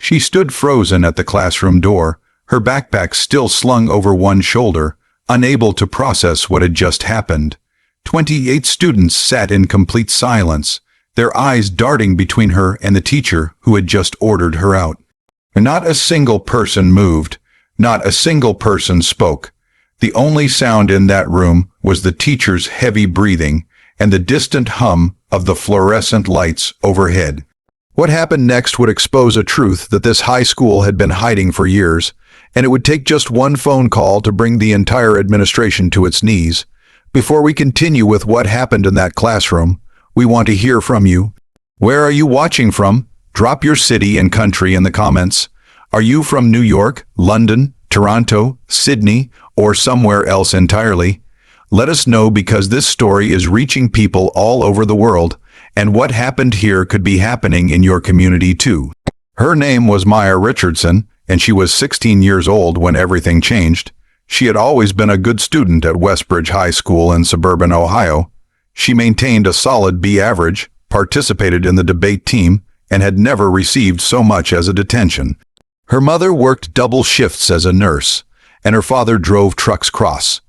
She stood frozen at the classroom door, her backpack still slung over one shoulder, unable to process what had just happened. 28 students sat in complete silence, their eyes darting between her and the teacher who had just ordered her out. Not a single person moved. Not a single person spoke. The only sound in that room was the teacher's heavy breathing and the distant hum of the fluorescent lights overhead. What happened next would expose a truth that this high school had been hiding for years, and it would take just one phone call to bring the entire administration to its knees. Before we continue with what happened in that classroom, we want to hear from you. Where are you watching from? Drop your city and country in the comments. Are you from New York, London, Toronto, Sydney, or somewhere else entirely? Let us know, because this story is reaching people all over the world, and what happened here could be happening in your community too. Her name was Maya Richardson, and she was 16 years old when everything changed. She had always been a good student at Westbridge High School in suburban Ohio. She maintained a solid B average, participated in the debate team, and had never received so much as a detention. Her mother worked double shifts as a nurse, and her father drove trucks cross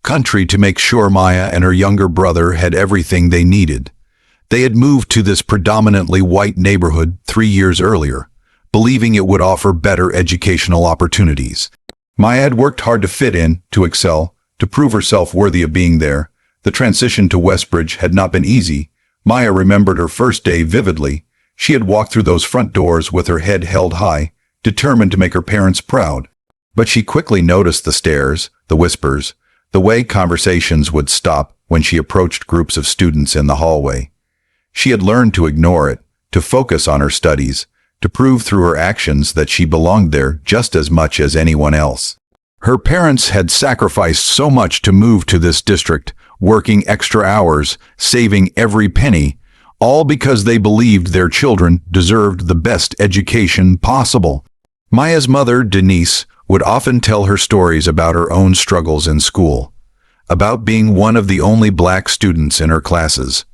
country to make sure Maya and her younger brother had everything they needed. They had moved to this predominantly white neighborhood 3 years earlier, believing it would offer better educational opportunities. Maya had worked hard to fit in, to excel, to prove herself worthy of being there. The transition to Westbridge had not been easy. Maya remembered her first day vividly. She had walked through those front doors with her head held high, determined to make her parents proud. But she quickly noticed the stares, the whispers, the way conversations would stop when she approached groups of students in the hallway. She had learned to ignore it, to focus on her studies, to prove through her actions that she belonged there just as much as anyone else. Her parents had sacrificed so much to move to this district, working extra hours, saving every penny, all because they believed their children deserved the best education possible. Maya's mother, Denise, would often tell her stories about her own struggles in school, about being one of the only black students in her classes,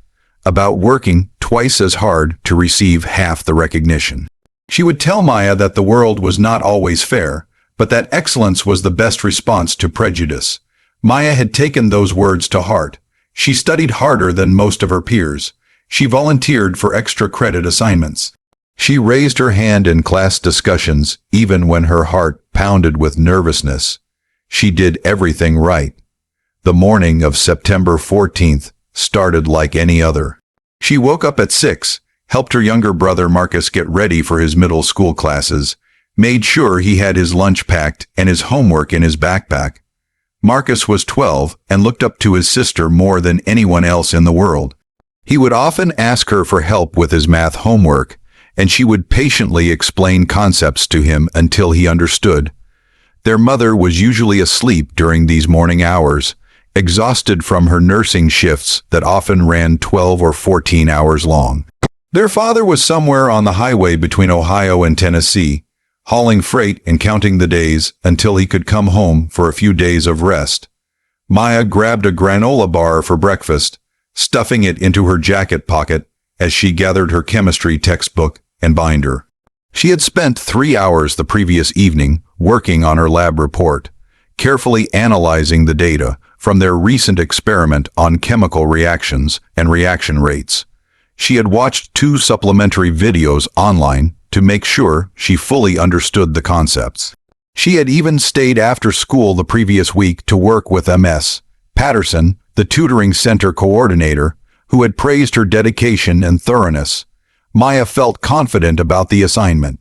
about working twice as hard to receive half the recognition. She would tell Maya that the world was not always fair, but that excellence was the best response to prejudice. Maya had taken those words to heart. She studied harder than most of her peers. She volunteered for extra credit assignments. She raised her hand in class discussions, even when her heart pounded with nervousness. She did everything right. The morning of September 14th started like any other. She woke up at 6, helped her younger brother Marcus get ready for his middle school classes, made sure he had his lunch packed and his homework in his backpack. Marcus was 12 and looked up to his sister more than anyone else in the world. He would often ask her for help with his math homework, and she would patiently explain concepts to him until he understood. Their mother was usually asleep during these morning hours, exhausted from her nursing shifts that often ran 12 or 14 hours long. Their father was somewhere on the highway between Ohio and Tennessee, hauling freight and counting the days until he could come home for a few days of rest. Maya grabbed a granola bar for breakfast, stuffing it into her jacket pocket as she gathered her chemistry textbook and binder. She had spent 3 hours the previous evening working on her lab report, carefully analyzing the data from their recent experiment on chemical reactions and reaction rates. She had watched 2 supplementary videos online to make sure she fully understood the concepts. She had even stayed after school the previous week to work with Ms. Patterson, the tutoring center coordinator, who had praised her dedication and thoroughness. Maya felt confident about the assignment.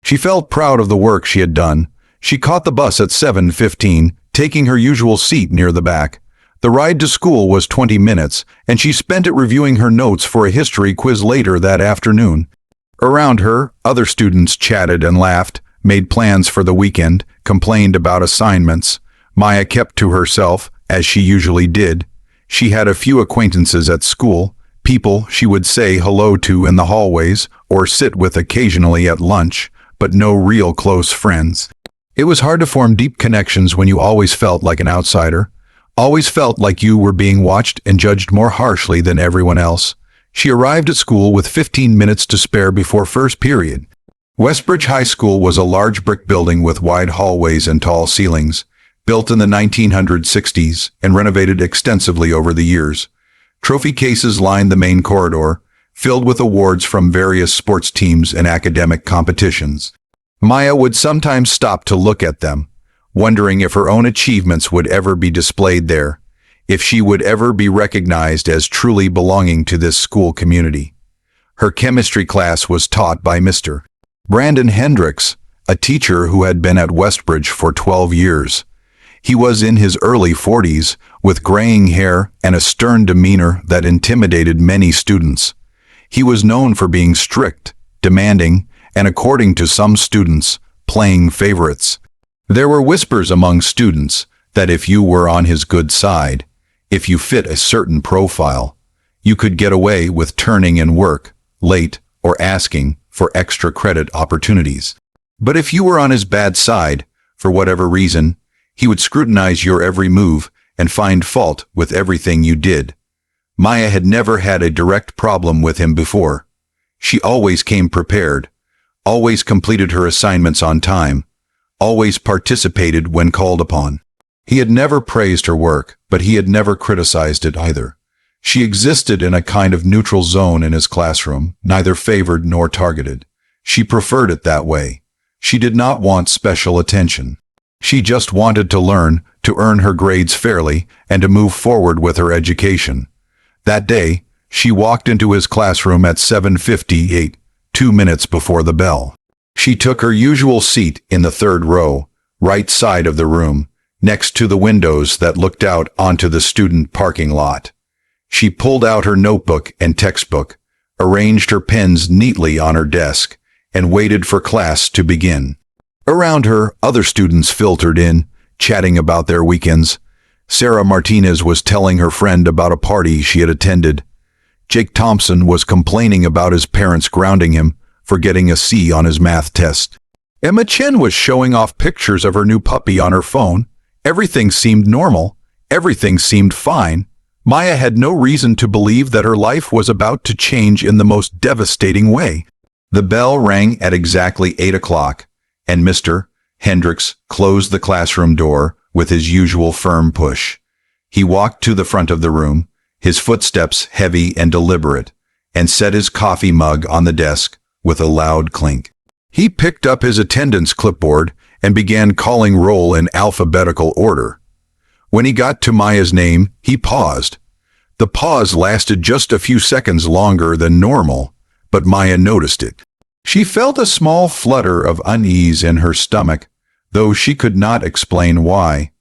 She felt proud of the work she had done. She caught the bus at 7:15, taking her usual seat near the back. The ride to school was 20 minutes, and she spent it reviewing her notes for a history quiz later that afternoon. Around her, other students chatted and laughed, made plans for the weekend, complained about assignments. Maya kept to herself, as she usually did. She had a few acquaintances at school, people she would say hello to in the hallways or sit with occasionally at lunch, but no real close friends. It was hard to form deep connections when you always felt like an outsider, always felt like you were being watched and judged more harshly than everyone else. She arrived at school with 15 minutes to spare before first period. Westbridge High School was a large brick building with wide hallways and tall ceilings, built in the 1960s and renovated extensively over the years. Trophy cases lined the main corridor, filled with awards from various sports teams and academic competitions. Maya would sometimes stop to look at them, wondering if her own achievements would ever be displayed there, if she would ever be recognized as truly belonging to this school community. Her chemistry class was taught by Mr. Brandon Hendricks, a teacher who had been at Westbridge for 12 years. He was in his early 40s, with graying hair and a stern demeanor that intimidated many students. He was known for being strict, demanding, and according to some students, playing favorites. There were whispers among students that if you were on his good side, if you fit a certain profile, you could get away with turning in work, late, or asking for extra credit opportunities. But if you were on his bad side, for whatever reason, he would scrutinize your every move and find fault with everything you did. Maya had never had a direct problem with him before. She always came prepared, always completed her assignments on time, always participated when called upon. He had never praised her work, but he had never criticized it either. She existed in a kind of neutral zone in his classroom, neither favored nor targeted. She preferred it that way. She did not want special attention. She just wanted to learn, to earn her grades fairly, and to move forward with her education. That day, she walked into his classroom at 7:58, 2 minutes before the bell. She took her usual seat in the third row, right side of the room, next to the windows that looked out onto the student parking lot. She pulled out her notebook and textbook, arranged her pens neatly on her desk, and waited for class to begin. Around her, other students filtered in, chatting about their weekends. Sarah Martinez was telling her friend about a party she had attended. Jake Thompson was complaining about his parents grounding him for getting a C on his math test. Emma Chen was showing off pictures of her new puppy on her phone. Everything seemed normal. Everything seemed fine. Maya had no reason to believe that her life was about to change in the most devastating way. The bell rang at exactly 8 o'clock, and Mr. Hendricks closed the classroom door with his usual firm push. He walked to the front of the room, his footsteps heavy and deliberate, and set his coffee mug on the desk with a loud clink. He picked up his attendance clipboard and began calling roll in alphabetical order. When he got to Maya's name, he paused. The pause lasted just a few seconds longer than normal, but Maya noticed it. She felt a small flutter of unease in her stomach, though she could not explain why.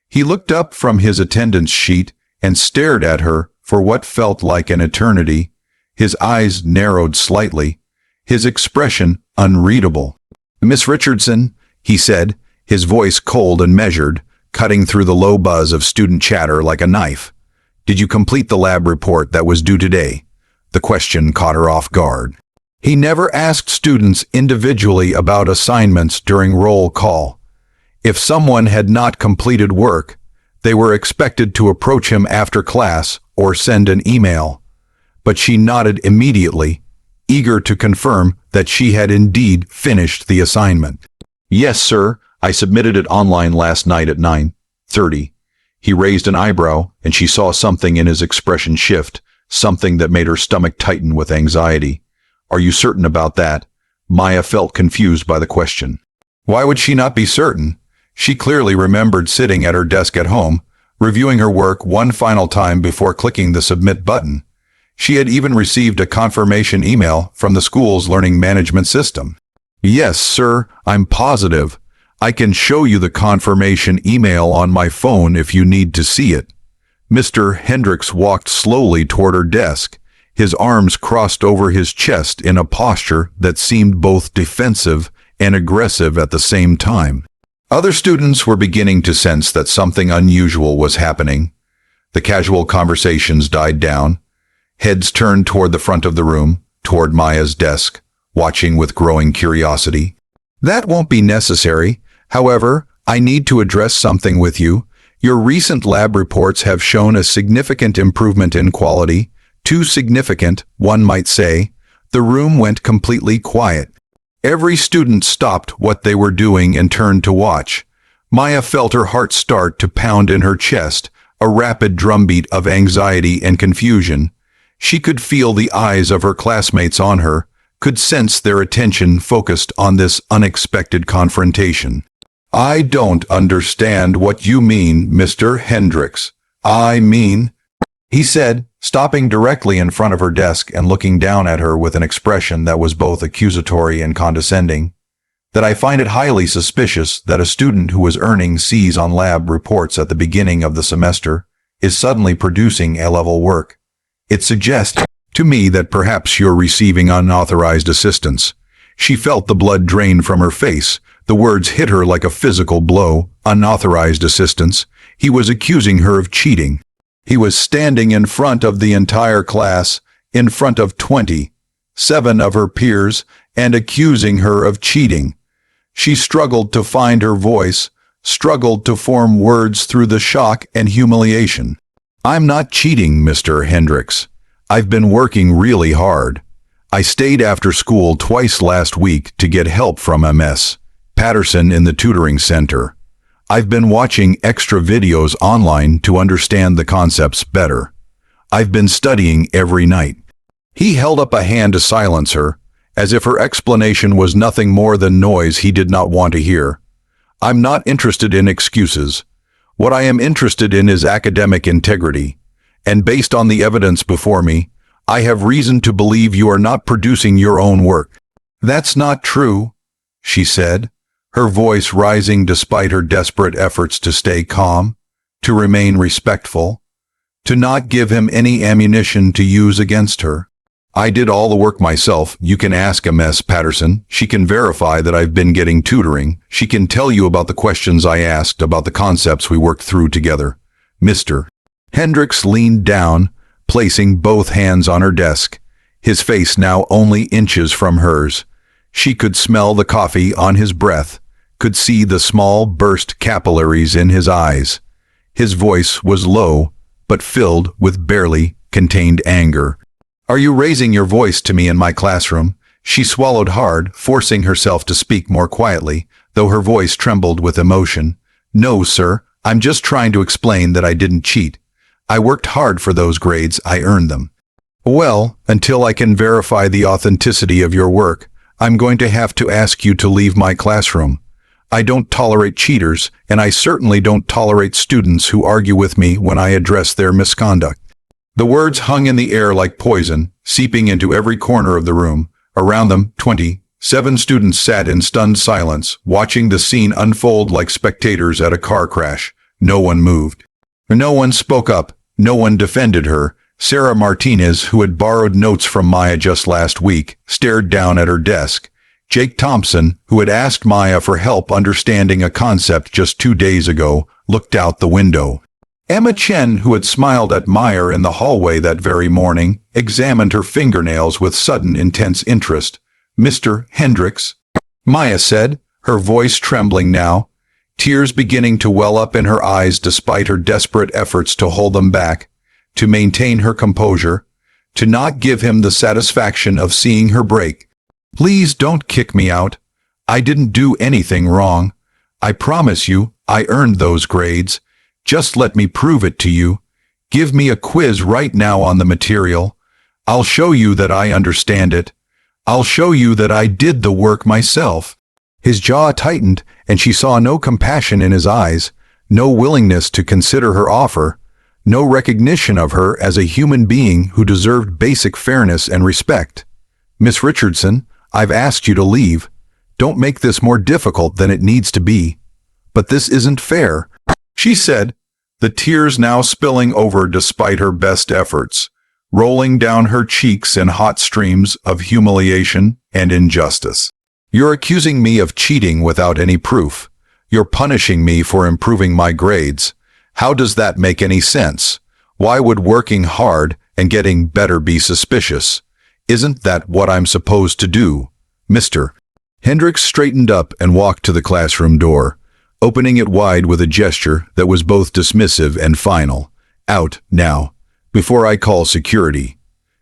He looked up from his attendance sheet and stared at her for what felt like an eternity. His eyes narrowed slightly, his expression unreadable. "Miss Richardson," he said, his voice cold and measured, cutting through the low buzz of student chatter like a knife. "Did you complete the lab report that was due today?" The question caught her off guard. He never asked students individually about assignments during roll call. If someone had not completed work, they were expected to approach him after class or send an email. But she nodded immediately, eager to confirm that she had indeed finished the assignment. "Yes, sir. I submitted it online last night at 9:30. He raised an eyebrow, and she saw something in his expression shift, something that made her stomach tighten with anxiety. "Are you certain about that?" Maya felt confused by the question. Why would she not be certain? She clearly remembered sitting at her desk at home, reviewing her work one final time before clicking the submit button. She had even received a confirmation email from the school's learning management system. "Yes, sir, I'm positive. I can show you the confirmation email on my phone if you need to see it." Mr. Hendricks walked slowly toward her desk, his arms crossed over his chest in a posture that seemed both defensive and aggressive at the same time. Other students were beginning to sense that something unusual was happening. The casual conversations died down. Heads turned toward the front of the room, toward Maya's desk, watching with growing curiosity. "That won't be necessary. However, I need to address something with you. Your recent lab reports have shown a significant improvement in quality. Too significant, one might say. The room went completely quiet. Every student stopped what they were doing and turned to watch. Maya felt her heart start to pound in her chest, a rapid drumbeat of anxiety and confusion. She could feel the eyes of her classmates on her, could sense their attention focused on this unexpected confrontation. "I don't understand what you mean, Mr. Hendricks. I mean," he said, stopping directly in front of her desk and looking down at her with an expression that was both accusatory and condescending, "that I find it highly suspicious that a student who was earning C's on lab reports at the beginning of the semester is suddenly producing A-level work. It suggests to me that perhaps you're receiving unauthorized assistance." She felt the blood drain from her face. The words hit her like a physical blow. Unauthorized assistance. He was accusing her of cheating. He was standing in front of the entire class, in front of 27 of her peers, and accusing her of cheating. She struggled to find her voice, struggled to form words through the shock and humiliation. "I'm not cheating, Mr. Hendricks. I've been working really hard. I stayed after school twice last week to get help from Ms. Patterson in the tutoring center. I've been watching extra videos online to understand the concepts better. I've been studying every night." He held up a hand to silence her, as if her explanation was nothing more than noise he did not want to hear. "I'm not interested in excuses. What I am interested in is academic integrity. And based on the evidence before me, I have reason to believe you are not producing your own work." "That's not true," she said, her voice rising despite her desperate efforts to stay calm, to remain respectful, to not give him any ammunition to use against her. "I did all the work myself. You can ask Ms. Patterson. She can verify that I've been getting tutoring. She can tell you about the questions I asked, about the concepts we worked through together." Mr. Hendricks leaned down, placing both hands on her desk, his face now only inches from hers. She could smell the coffee on his breath, could see the small burst capillaries in his eyes. His voice was low, but filled with barely contained anger. "Are you raising your voice to me in my classroom?" She swallowed hard, forcing herself to speak more quietly, though her voice trembled with emotion. "No, sir, I'm just trying to explain that I didn't cheat. I worked hard for those grades. I earned them." "Well, until I can verify the authenticity of your work, I'm going to have to ask you to leave my classroom. I don't tolerate cheaters, and I certainly don't tolerate students who argue with me when I address their misconduct." The words hung in the air like poison, seeping into every corner of the room. Around them, 27 students sat in stunned silence, watching the scene unfold like spectators at a car crash. No one moved. No one spoke up. No one defended her. Sarah Martinez, who had borrowed notes from Maya just last week, stared down at her desk. Jake Thompson, who had asked Maya for help understanding a concept just 2 days ago, looked out the window. Emma Chen, who had smiled at Maya in the hallway that very morning, examined her fingernails with sudden intense interest. "Mr. Hendricks," Maya said, her voice trembling now, tears beginning to well up in her eyes despite her desperate efforts to hold them back, to maintain her composure, to not give him the satisfaction of seeing her break. "Please don't kick me out. I didn't do anything wrong. I promise you, I earned those grades. Just let me prove it to you. Give me a quiz right now on the material. I'll show you that I understand it. I'll show you that I did the work myself." His jaw tightened, and she saw no compassion in his eyes, no willingness to consider her offer, no recognition of her as a human being who deserved basic fairness and respect. "Miss Richardson, I've asked you to leave. Don't make this more difficult than it needs to be. But this isn't fair," she said, the tears now spilling over despite her best efforts, rolling down her cheeks in hot streams of humiliation and injustice. "You're accusing me of cheating without any proof. You're punishing me for improving my grades. How does that make any sense? Why would working hard and getting better be suspicious? Isn't that what I'm supposed to do?" Mr. Hendricks straightened up and walked to the classroom door, opening it wide with a gesture that was both dismissive and final. "Out, now, before I call security."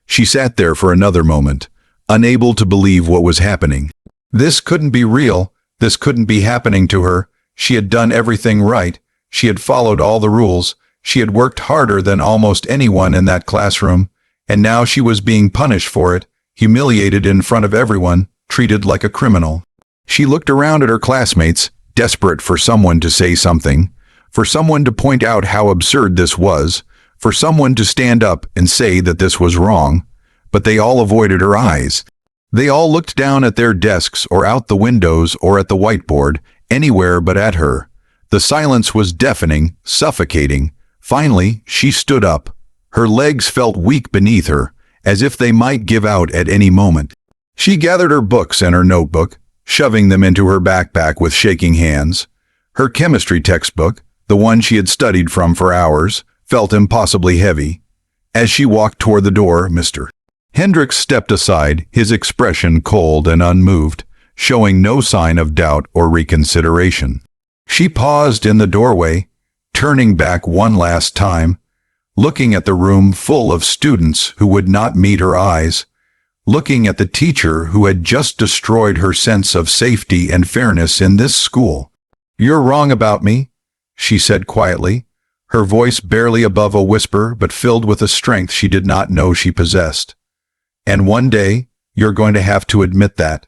She sat there for another moment, unable to believe what was happening. This couldn't be real. This couldn't be happening to her. She had done everything right. She had followed all the rules. She had worked harder than almost anyone in that classroom, and now she was being punished for it, humiliated in front of everyone, treated like a criminal. She looked around at her classmates, desperate for someone to say something, for someone to point out how absurd this was, for someone to stand up and say that this was wrong, but they all avoided her eyes. They all looked down at their desks or out the windows or at the whiteboard, anywhere but at her. The silence was deafening, suffocating. Finally, she stood up. Her legs felt weak beneath her, as if they might give out at any moment. She gathered her books and her notebook, shoving them into her backpack with shaking hands. Her chemistry textbook, the one she had studied from for hours, felt impossibly heavy. As she walked toward the door, Mr. Hendricks stepped aside, his expression cold and unmoved, showing no sign of doubt or reconsideration. She paused in the doorway, turning back one last time, looking at the room full of students who would not meet her eyes, looking at the teacher who had just destroyed her sense of safety and fairness in this school. "You're wrong about me," she said quietly, her voice barely above a whisper but filled with a strength she did not know she possessed. "And one day, you're going to have to admit that."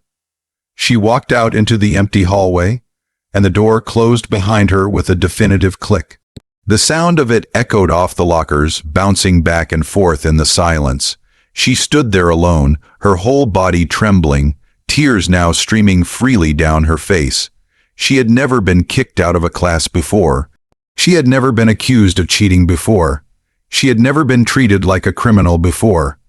She walked out into the empty hallway, and the door closed behind her with a definitive click. The sound of it echoed off the lockers, bouncing back and forth in the silence. She stood there alone, her whole body trembling, tears now streaming freely down her face. She had never been kicked out of a class before. She had never been accused of cheating before. She had never been treated like a criminal before.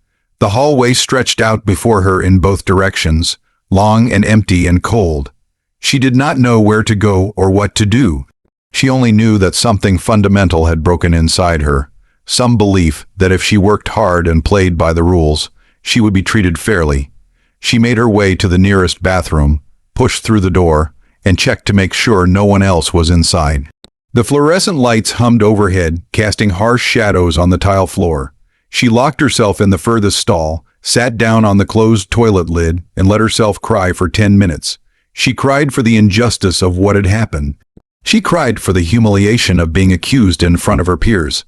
The hallway stretched out before her in both directions, long and empty and cold. She did not know where to go or what to do. She only knew that something fundamental had broken inside her, some belief that if she worked hard and played by the rules, she would be treated fairly. She made her way to the nearest bathroom, pushed through the door, and checked to make sure no one else was inside. The fluorescent lights hummed overhead, casting harsh shadows on the tile floor. She locked herself in the furthest stall, sat down on the closed toilet lid, and let herself cry for 10 minutes. She cried for the injustice of what had happened. She cried for the humiliation of being accused in front of her peers.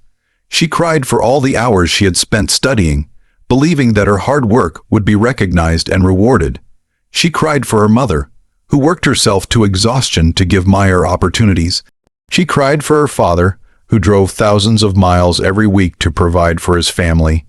She cried for all the hours she had spent studying, believing that her hard work would be recognized and rewarded. She cried for her mother, who worked herself to exhaustion to give Meyer opportunities. She cried for her father, who drove thousands of miles every week to provide for his family.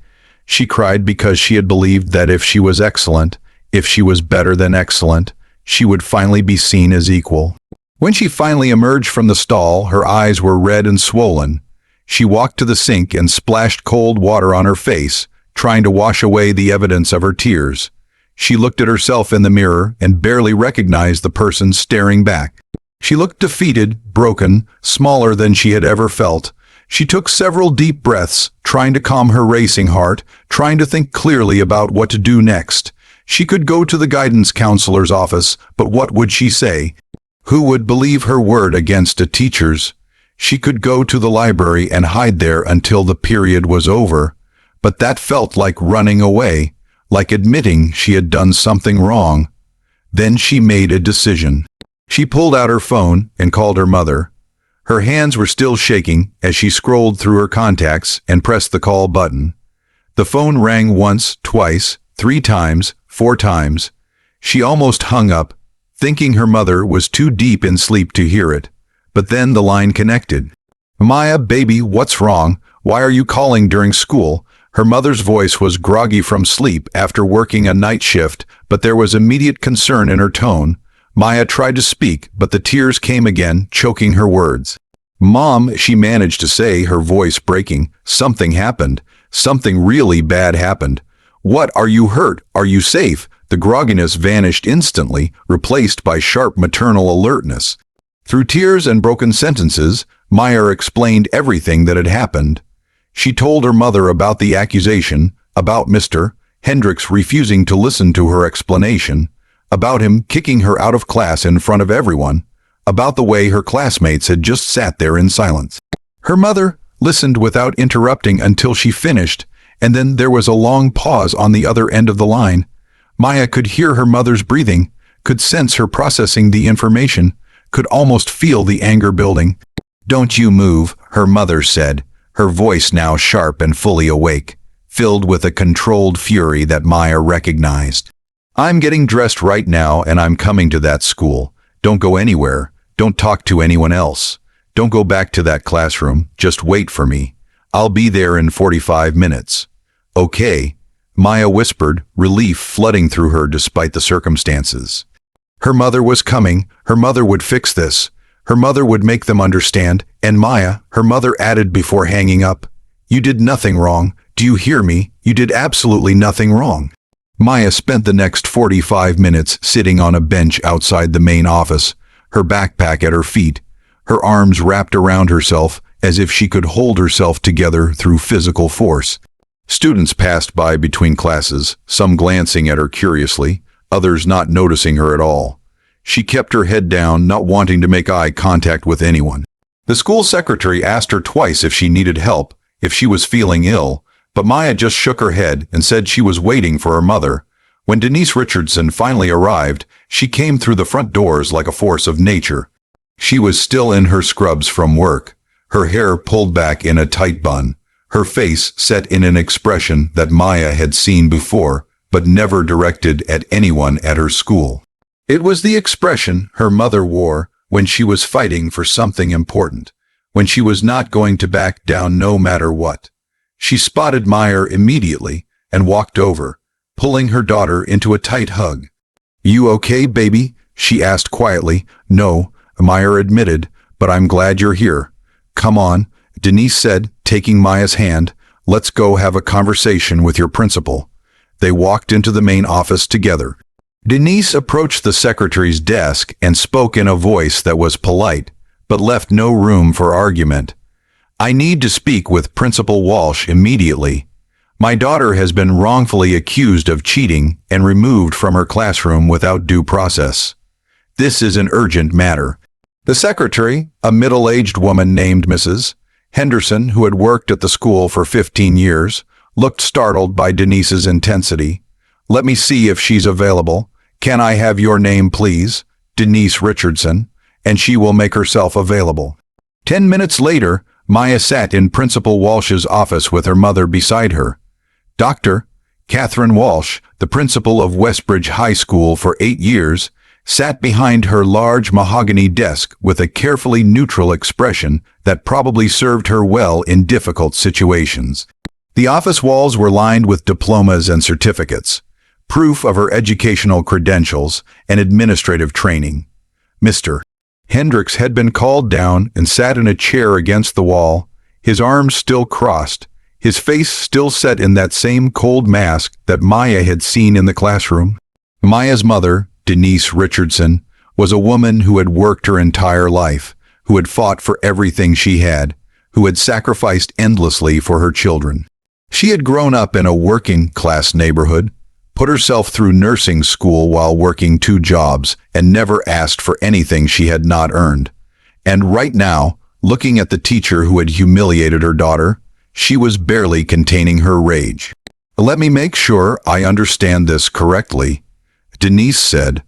She cried because she had believed that if she was excellent, if she was better than excellent, she would finally be seen as equal. When she finally emerged from the stall, her eyes were red and swollen. She walked to the sink and splashed cold water on her face, trying to wash away the evidence of her tears. She looked at herself in the mirror and barely recognized the person staring back. She looked defeated, broken, smaller than she had ever felt. She took several deep breaths, trying to calm her racing heart, trying to think clearly about what to do next. She could go to the guidance counselor's office, but what would she say? Who would believe her word against a teacher's? She could go to the library and hide there until the period was over, but that felt like running away, like admitting she had done something wrong. Then she made a decision. She pulled out her phone and called her mother. Her hands were still shaking as she scrolled through her contacts and pressed the call button. The phone rang once, twice, 3 times, 4 times. She almost hung up, thinking her mother was too deep in sleep to hear it. But then the line connected. "Maya, baby, what's wrong? Why are you calling during school?" Her mother's voice was groggy from sleep after working a night shift, but there was immediate concern in her tone. Maya tried to speak, but the tears came again, choking her words. "Mom," she managed to say, her voice breaking. "Something happened. Something really bad happened." "What? Are you hurt? Are you safe?" The grogginess vanished instantly, replaced by sharp maternal alertness. Through tears and broken sentences, Meyer explained everything that had happened. She told her mother about the accusation, about Mr. Hendricks refusing to listen to her explanation, about him kicking her out of class in front of everyone, about the way her classmates had just sat there in silence. Her mother listened without interrupting until she finished, and then there was a long pause on the other end of the line. Maya could hear her mother's breathing, could sense her processing the information, could almost feel the anger building. "Don't you move," her mother said, her voice now sharp and fully awake, filled with a controlled fury that Maya recognized. "I'm getting dressed right now and I'm coming to that school. Don't go anywhere. Don't talk to anyone else. Don't go back to that classroom. Just wait for me. I'll be there in 45 minutes. Okay," Maya whispered, relief flooding through her despite the circumstances. Her mother was coming. Her mother would fix this. Her mother would make them understand. And Maya, her mother added before hanging up, "You did nothing wrong. Do you hear me? You did absolutely nothing wrong." Maya spent the next 45 minutes sitting on a bench outside the main office, her backpack at her feet, her arms wrapped around herself as if she could hold herself together through physical force. Students passed by between classes, some glancing at her curiously, others not noticing her at all. She kept her head down, not wanting to make eye contact with anyone. The school secretary asked her twice if she needed help, if she was feeling ill, but Maya just shook her head and said she was waiting for her mother. When Denise Richardson finally arrived, she came through the front doors like a force of nature. She was still in her scrubs from work, her hair pulled back in a tight bun, her face set in an expression that Maya had seen before, but never directed at anyone at her school. It was the expression her mother wore when she was fighting for something important, when she was not going to back down no matter what. She spotted Maya immediately and walked over, pulling her daughter into a tight hug. "You okay, baby?" she asked quietly. "No," Maya admitted, "but I'm glad you're here." "Come on," Denise said, taking Maya's hand. "Let's go have a conversation with your principal." They walked into the main office together. Denise approached the secretary's desk and spoke in a voice that was polite, but left no room for argument. "I need to speak with Principal Walsh immediately. My daughter has been wrongfully accused of cheating and removed from her classroom without due process. This is an urgent matter." The secretary, a middle-aged woman named Mrs. Henderson, who had worked at the school for 15 years, looked startled by Denise's intensity. "Let me see if she's available. Can I have your name, please?" "Denise Richardson," and she will make herself available. 10 minutes later, Maya sat in Principal Walsh's office with her mother beside her. Dr. Catherine Walsh, the principal of Westbridge High School for 8 years, sat behind her large mahogany desk with a carefully neutral expression that probably served her well in difficult situations. The office walls were lined with diplomas and certificates, proof of her educational credentials and administrative training. Mr. Hendricks had been called down and sat in a chair against the wall, his arms still crossed, his face still set in that same cold mask that Maya had seen in the classroom. Maya's mother, Denise Richardson, was a woman who had worked her entire life, who had fought for everything she had, who had sacrificed endlessly for her children. She had grown up in a working-class neighborhood, put herself through nursing school while working 2 jobs, and never asked for anything she had not earned. And right now, looking at the teacher who had humiliated her daughter, she was barely containing her rage. "Let me make sure I understand this correctly," Denise said,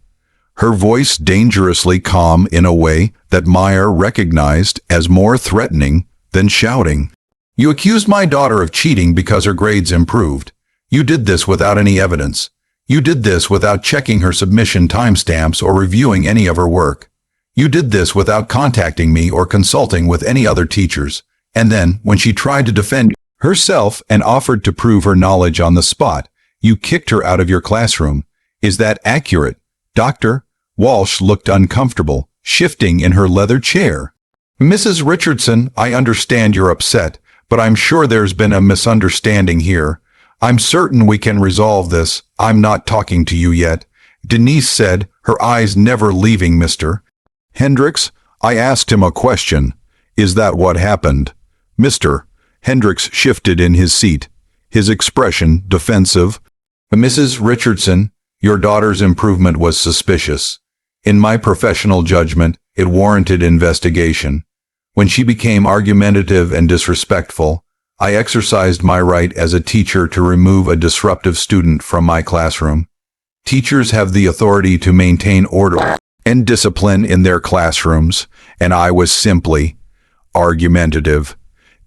her voice dangerously calm in a way that Maya recognized as more threatening than shouting. "You accused my daughter of cheating because her grades improved. You did this without any evidence. You did this without checking her submission timestamps or reviewing any of her work. You did this without contacting me or consulting with any other teachers. And then, when she tried to defend herself and offered to prove her knowledge on the spot, you kicked her out of your classroom. Is that accurate?" Dr. Walsh looked uncomfortable, shifting in her leather chair. "Mrs. Richardson, I understand you're upset, but I'm sure there's been a misunderstanding here. I'm certain we can resolve this. I'm not talking to you yet," Denise said, her eyes never leaving Mr. Hendricks. "I asked him a question. Is that what happened?" Mr. Hendricks shifted in his seat, his expression defensive. "Mrs. Richardson, your daughter's improvement was suspicious. In my professional judgment, it warranted investigation. When she became argumentative and disrespectful, I exercised my right as a teacher to remove a disruptive student from my classroom. Teachers have the authority to maintain order and discipline in their classrooms, and I was simply argumentative.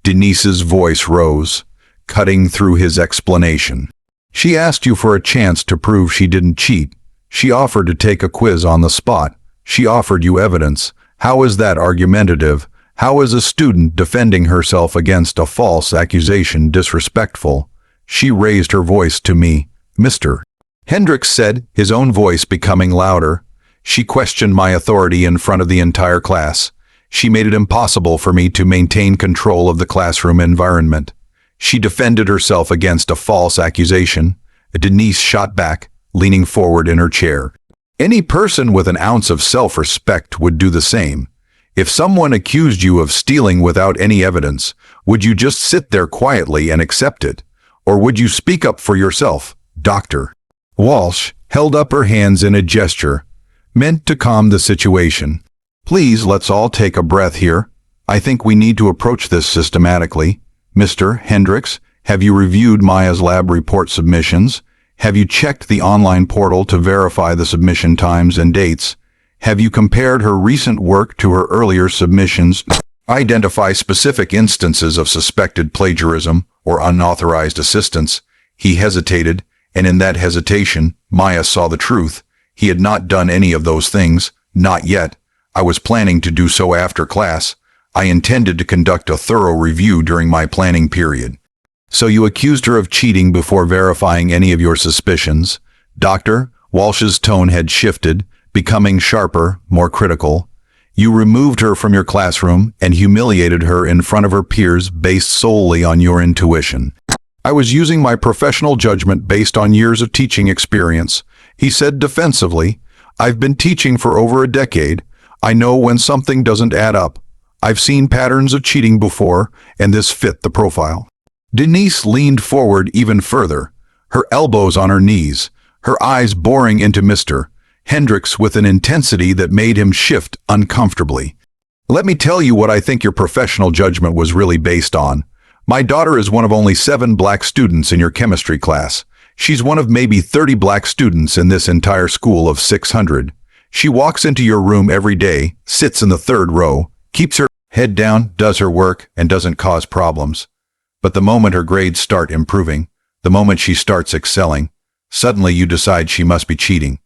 Denise's voice rose, cutting through his explanation. She asked you for a chance to prove she didn't cheat. She offered to take a quiz on the spot. She offered you evidence. How is that argumentative? How is a student defending herself against a false accusation disrespectful? She raised her voice to me. Mr. Hendricks said, his own voice becoming louder. She questioned my authority in front of the entire class. She made it impossible for me to maintain control of the classroom environment. She defended herself against a false accusation. Denise shot back, leaning forward in her chair. Any person with an ounce of self-respect would do the same. If someone accused you of stealing without any evidence, would you just sit there quietly and accept it? Or would you speak up for yourself, Dr. Walsh held up her hands in a gesture, meant to calm the situation. Please, let's all take a breath here. I think we need to approach this systematically. Mr. Hendricks, have you reviewed Maya's lab report submissions? Have you checked the online portal to verify the submission times and dates? Have you compared her recent work to her earlier submissions? Identify specific instances of suspected plagiarism or unauthorized assistance. He hesitated, and in that hesitation, Maya saw the truth. He had not done any of those things, not yet. I was planning to do so after class. I intended to conduct a thorough review during my planning period. So you accused her of cheating before verifying any of your suspicions? Dr. Walsh's tone had shifted, becoming sharper, more critical. You removed her from your classroom and humiliated her in front of her peers based solely on your intuition. I was using my professional judgment based on years of teaching experience. He said defensively, I've been teaching for over a decade. I know when something doesn't add up. I've seen patterns of cheating before, and this fit the profile. Denise leaned forward even further, her elbows on her knees, her eyes boring into Mr. Hendricks with an intensity that made him shift uncomfortably. Let me tell you what I think your professional judgment was really based on. My daughter is one of only 7 black students in your chemistry class. She's one of maybe 30 black students in this entire school of 600. She walks into your room every day, sits in the 3rd row, keeps her head down, does her work, and doesn't cause problems. But the moment her grades start improving, the moment she starts excelling, suddenly you decide she must be cheating.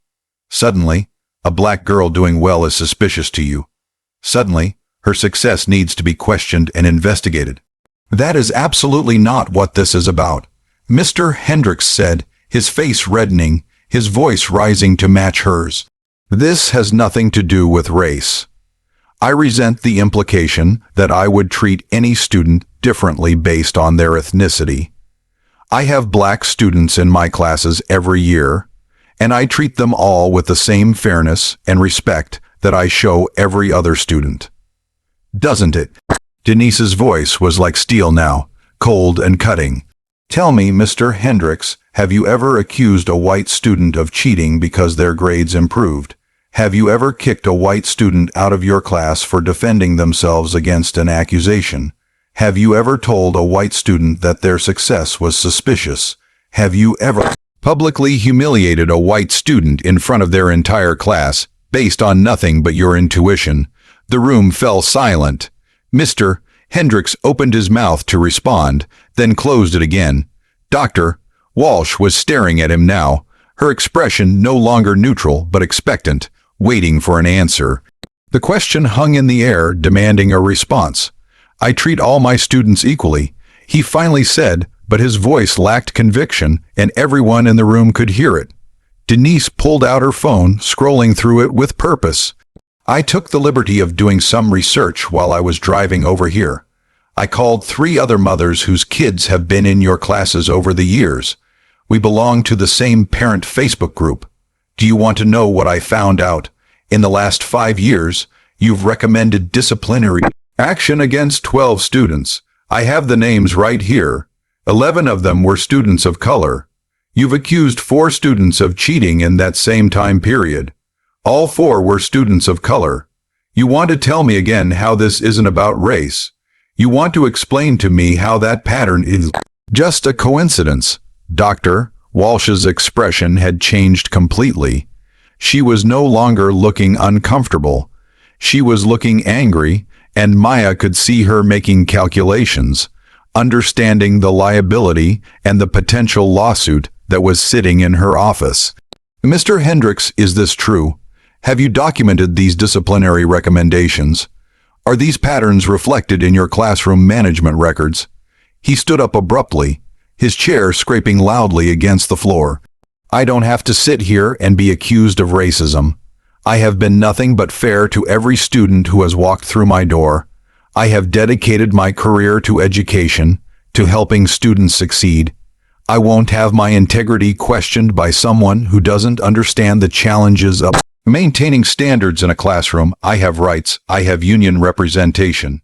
Suddenly, a black girl doing well is suspicious to you. Suddenly, her success needs to be questioned and investigated. That is absolutely not what this is about, Mr. Hendricks said, his face reddening, his voice rising to match hers. This has nothing to do with race. I resent the implication that I would treat any student differently based on their ethnicity. I have black students in my classes every year, and I treat them all with the same fairness and respect that I show every other student. Doesn't it? Denise's voice was like steel now, cold and cutting. Tell me, Mr. Hendricks, have you ever accused a white student of cheating because their grades improved? Have you ever kicked a white student out of your class for defending themselves against an accusation? Have you ever told a white student that their success was suspicious? Have you ever publicly humiliated a white student in front of their entire class, based on nothing but your intuition? The room fell silent. Mr. Hendricks opened his mouth to respond, then closed it again. Dr. Walsh was staring at him now, her expression no longer neutral but expectant, waiting for an answer. The question hung in the air, demanding a response. I treat all my students equally, he finally said, but his voice lacked conviction, and everyone in the room could hear it. Denise pulled out her phone, scrolling through it with purpose. I took the liberty of doing some research while I was driving over here. I called 3 other mothers whose kids have been in your classes over the years. We belong to the same parent Facebook group. Do you want to know what I found out? In the last 5 years, you've recommended disciplinary action against 12 students. I have the names right here. 11 of them were students of color. You've accused 4 students of cheating in that same time period. All 4 were students of color. You want to tell me again how this isn't about race. You want to explain to me how that pattern is just a coincidence. Dr. Walsh's expression had changed completely. She was no longer looking uncomfortable. She was looking angry, and Maya could see her making calculations, understanding the liability and the potential lawsuit that was sitting in her office. "Mr. Hendricks, is this true? Have you documented these disciplinary recommendations? Are these patterns reflected in your classroom management records?" He stood up abruptly, his chair scraping loudly against the floor. "I don't have to sit here and be accused of racism. I have been nothing but fair to every student who has walked through my door. I have dedicated my career to education, to helping students succeed. I won't have my integrity questioned by someone who doesn't understand the challenges of maintaining standards in a classroom. I have rights. I have union representation."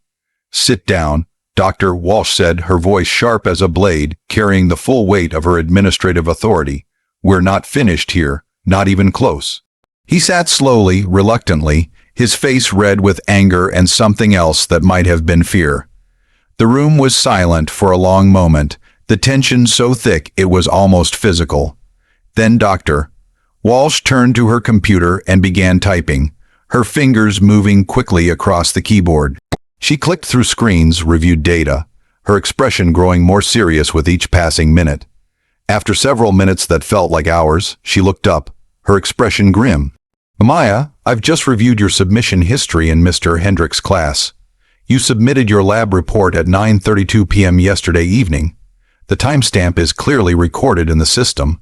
"Sit down," Dr. Walsh said, her voice sharp as a blade, carrying the full weight of her administrative authority. "We're not finished here, not even close." He sat slowly, reluctantly, his face red with anger and something else that might have been fear. The room was silent for a long moment, the tension so thick it was almost physical. Then Dr. Walsh turned to her computer and began typing, her fingers moving quickly across the keyboard. She clicked through screens, reviewed data, her expression growing more serious with each passing minute. After several minutes that felt like hours, she looked up, her expression grim. "Maya, I've just reviewed your submission history in Mr. Hendricks' class. You submitted your lab report at 9:32 p.m. yesterday evening. The timestamp is clearly recorded in the system.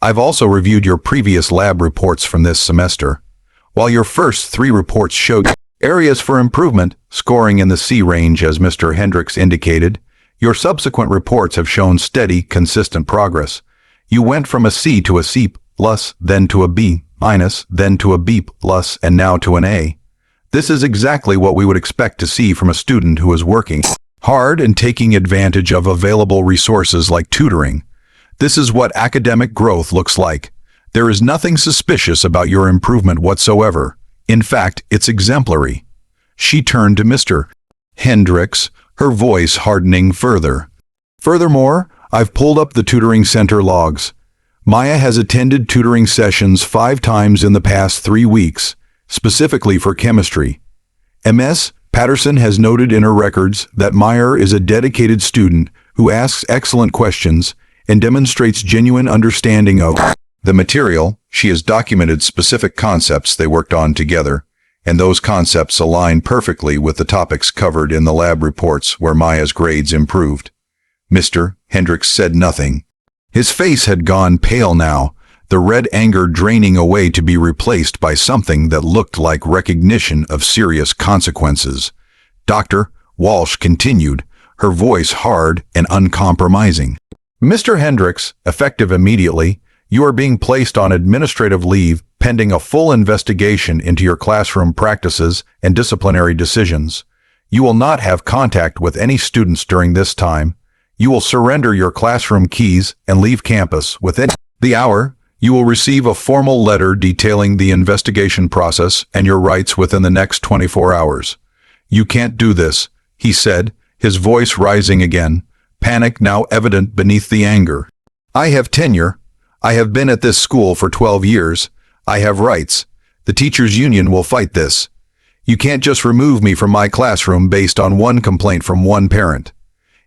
I've also reviewed your previous lab reports from this semester. While your first 3 reports showed areas for improvement, scoring in the C range as Mr. Hendricks indicated, your subsequent reports have shown steady, consistent progress. You went from a C to a C+, then to a B-, then to a B+, and now to an A. This is exactly what we would expect to see from a student who is working hard and taking advantage of available resources like tutoring. This is what academic growth looks like. There is nothing suspicious about your improvement whatsoever. In fact, it's exemplary." She turned to Mr. Hendricks, her voice hardening further. "Furthermore, I've pulled up the tutoring center logs. Maya has attended tutoring sessions 5 times in the past 3 weeks, specifically for chemistry. Ms. Patterson has noted in her records that Maya is a dedicated student who asks excellent questions and demonstrates genuine understanding of the material. She has documented specific concepts they worked on together, and those concepts align perfectly with the topics covered in the lab reports where Maya's grades improved." Mr. Hendricks said nothing. His face had gone pale now, the red anger draining away to be replaced by something that looked like recognition of serious consequences. Dr. Walsh continued, her voice hard and uncompromising. "Mr. Hendricks, effective immediately, you are being placed on administrative leave pending a full investigation into your classroom practices and disciplinary decisions. You will not have contact with any students during this time. You will surrender your classroom keys and leave campus within the hour. You will receive a formal letter detailing the investigation process and your rights within the next 24 hours. You can't do this," he said, his voice rising again, panic now evident beneath the anger. "I have tenure. I have been at this school for 12 years. I have rights. The teachers' union will fight this. You can't just remove me from my classroom based on one complaint from one parent.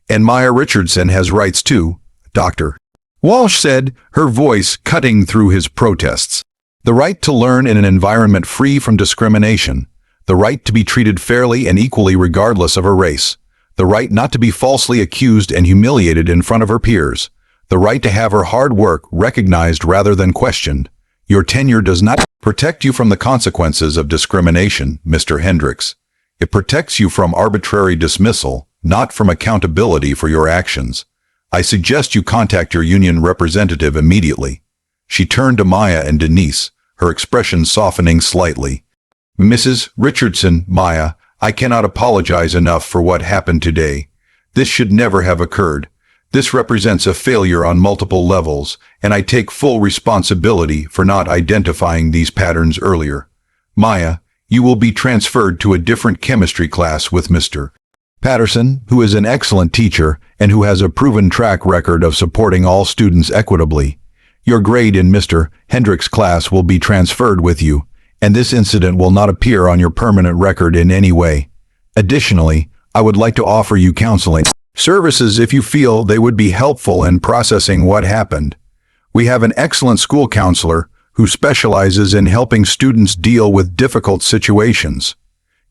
And Maya Richardson has rights too," Dr. Walsh said, her voice cutting through his protests. "The right to learn in an environment free from discrimination. The right to be treated fairly and equally regardless of her race. The right not to be falsely accused and humiliated in front of her peers. The right to have her hard work recognized rather than questioned. Your tenure does not protect you from the consequences of discrimination, Mr. Hendricks. It protects you from arbitrary dismissal, not from accountability for your actions. I suggest you contact your union representative immediately." She turned to Maya and Denise, her expression softening slightly. "Mrs. Richardson, Maya, I cannot apologize enough for what happened today. This should never have occurred. This represents a failure on multiple levels, and I take full responsibility for not identifying these patterns earlier. Maya, you will be transferred to a different chemistry class with Mr. Patterson, who is an excellent teacher and who has a proven track record of supporting all students equitably. Your grade in Mr. Hendricks' class will be transferred with you, and this incident will not appear on your permanent record in any way. Additionally, I would like to offer you counseling services if you feel they would be helpful in processing what happened. We have an excellent school counselor who specializes in helping students deal with difficult situations.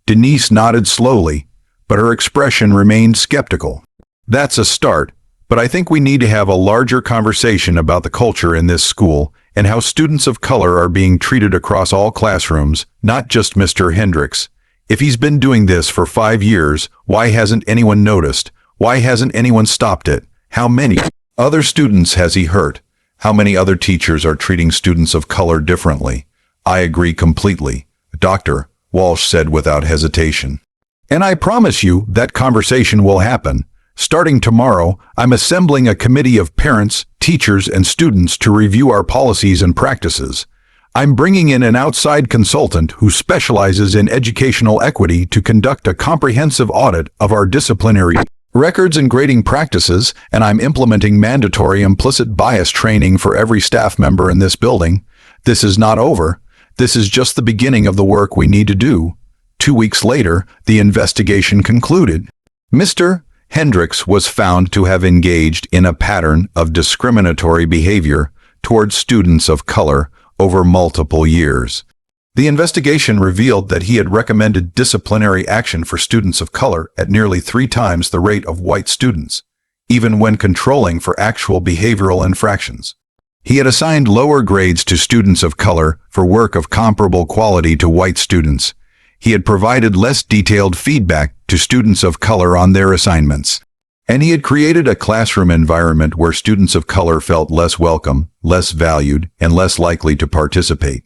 Denise nodded slowly, but her expression remained skeptical. That's a start, but I think we need to have a larger conversation about the culture in this school and how students of color are being treated across all classrooms, not just Mr. Hendricks. If he's been doing this for 5 years, why hasn't anyone noticed? Why hasn't anyone stopped it? How many other students has he hurt? How many other teachers are treating students of color differently? I agree completely, Dr. Walsh said without hesitation. And I promise you that conversation will happen. Starting tomorrow, I'm assembling a committee of parents, teachers, and students to review our policies and practices. I'm bringing in an outside consultant who specializes in educational equity to conduct a comprehensive audit of our disciplinary records and grading practices, and I'm implementing mandatory implicit bias training for every staff member in this building. This is not over. This is just the beginning of the work we need to do. 2 weeks later, the investigation concluded. Mr. Hendricks was found to have engaged in a pattern of discriminatory behavior towards students of color over multiple years. The investigation revealed that he had recommended disciplinary action for students of color at nearly 3 times the rate of white students, even when controlling for actual behavioral infractions. He had assigned lower grades to students of color for work of comparable quality to white students. He had provided less detailed feedback to students of color on their assignments. And he had created a classroom environment where students of color felt less welcome, less valued, and less likely to participate.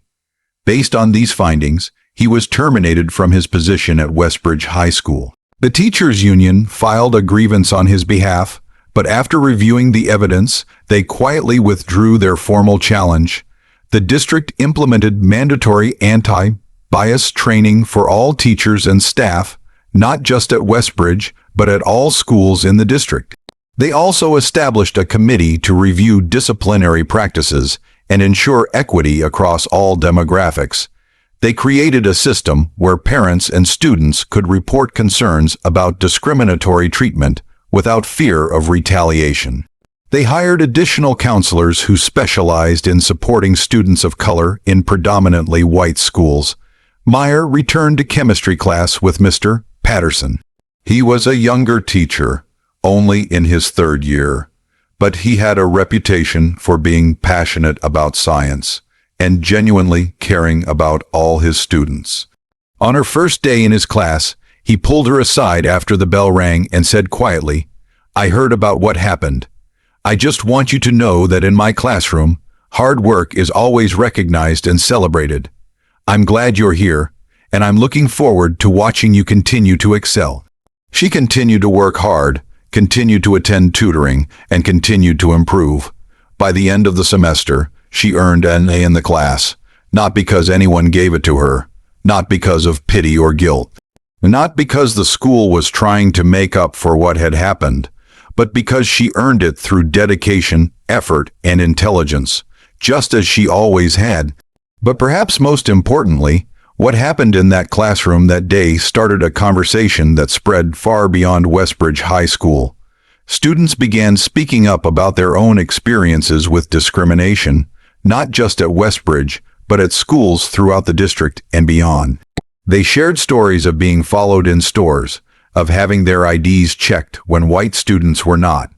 Based on these findings, he was terminated from his position at Westbridge High School. The teachers' union filed a grievance on his behalf, but after reviewing the evidence, they quietly withdrew their formal challenge. The district implemented mandatory anti-bias training for all teachers and staff, not just at Westbridge, but at all schools in the district. They also established a committee to review disciplinary practices and ensure equity across all demographics. They created a system where parents and students could report concerns about discriminatory treatment without fear of retaliation. They hired additional counselors who specialized in supporting students of color in predominantly white schools. Meyer returned to chemistry class with Mr. Patterson. He was a younger teacher, only in his 3rd year, but he had a reputation for being passionate about science and genuinely caring about all his students. On her first day in his class, he pulled her aside after the bell rang and said quietly, "I heard about what happened. I just want you to know that in my classroom, hard work is always recognized and celebrated. I'm glad you're here, and I'm looking forward to watching you continue to excel." She continued to work hard, continued to attend tutoring, and continued to improve. By the end of the semester, she earned an A in the class, not because anyone gave it to her, not because of pity or guilt, not because the school was trying to make up for what had happened, but because she earned it through dedication, effort, and intelligence, just as she always had. But perhaps most importantly, what happened in that classroom that day started a conversation that spread far beyond Westbridge High School. Students began speaking up about their own experiences with discrimination, not just at Westbridge, but at schools throughout the district and beyond. They shared stories of being followed in stores, of having their IDs checked when white students were not,